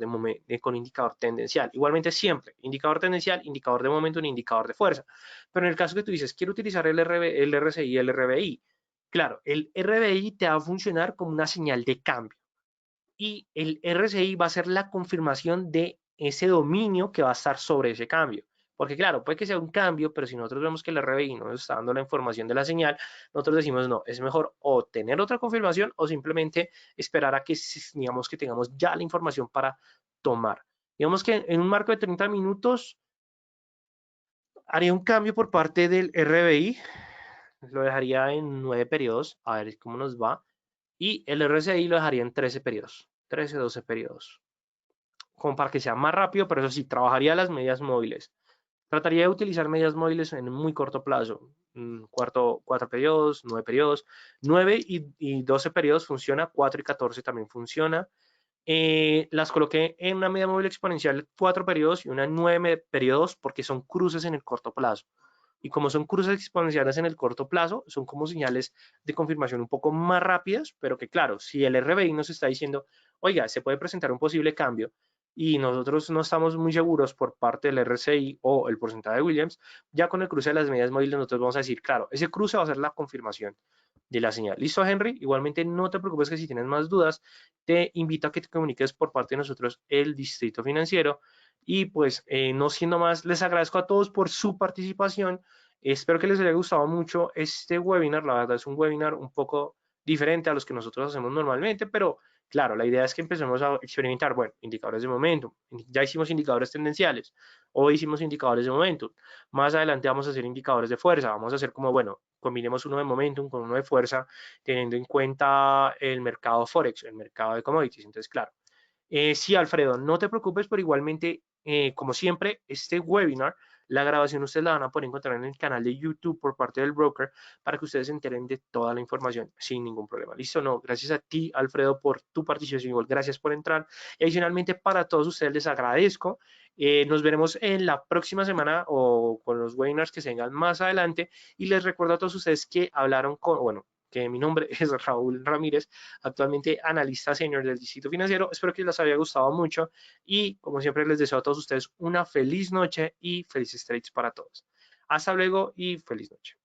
con indicador tendencial. Igualmente siempre, indicador tendencial, indicador de momento, un indicador de fuerza. Pero en el caso que tú dices, quiero utilizar el RSI y el RBI, claro, el RBI te va a funcionar como una señal de cambio y el RSI va a ser la confirmación de ese dominio que va a estar sobre ese cambio. Porque claro, puede que sea un cambio, pero si nosotros vemos que el RBI no nos está dando la información de la señal, nosotros decimos no, es mejor o tener otra confirmación o simplemente esperar a que, digamos, que tengamos ya la información para tomar. Digamos que en un marco de 30 minutos haría un cambio por parte del RBI, lo dejaría en 9 periodos, a ver cómo nos va, y el RSI lo dejaría en 13 periodos, 13, 12 periodos como para que sea más rápido, pero eso sí, trabajaría las medias móviles. Trataría de utilizar medias móviles en muy corto plazo, 4 periodos, 9 periodos, 9 y 12 periodos funciona, 4 y 14 también funciona. Las coloqué en una media móvil exponencial 4 periodos y una 9 periodos porque son cruces en el corto plazo. Y como son cruces exponenciales en el corto plazo, son como señales de confirmación un poco más rápidas, pero que claro, si el RBI nos está diciendo, oiga, se puede presentar un posible cambio y nosotros no estamos muy seguros por parte del RSI o el porcentaje de Williams, ya con el cruce de las medias móviles nosotros vamos a decir, claro, ese cruce va a ser la confirmación de la señal. ¿Listo, Henry? Igualmente no te preocupes que si tienes más dudas, te invito a que te comuniques por parte de nosotros, el Distrito Financiero. Y pues, no siendo más, les agradezco a todos por su participación. Espero que les haya gustado mucho este webinar. La verdad es un webinar un poco diferente a los que nosotros hacemos normalmente, pero Claro, la idea es que empecemos a experimentar, bueno, indicadores de momentum. Ya hicimos indicadores tendenciales, hoy hicimos indicadores de momentum. Más adelante vamos a hacer indicadores de fuerza. Vamos a hacer como, bueno, combinemos uno de momentum con uno de fuerza, teniendo en cuenta el mercado Forex, el mercado de commodities. Entonces, claro. Sí, Alfredo, no te preocupes, pero igualmente, como siempre, este webinar, la grabación ustedes la van a poder encontrar en el canal de YouTube por parte del broker para que ustedes se enteren de toda la información sin ningún problema. ¿Listo? No, gracias a ti, Alfredo, por tu participación. Igual, gracias por entrar. Y adicionalmente, para todos ustedes les agradezco. Nos veremos en la próxima semana o con los webinars que se vengan más adelante. Y les recuerdo a todos ustedes que hablaron con, bueno, que mi nombre es Raúl Ramírez, actualmente analista senior del Distrito Financiero. Espero que les haya gustado mucho y como siempre les deseo a todos ustedes una feliz noche y felices trades para todos. Hasta luego y feliz noche.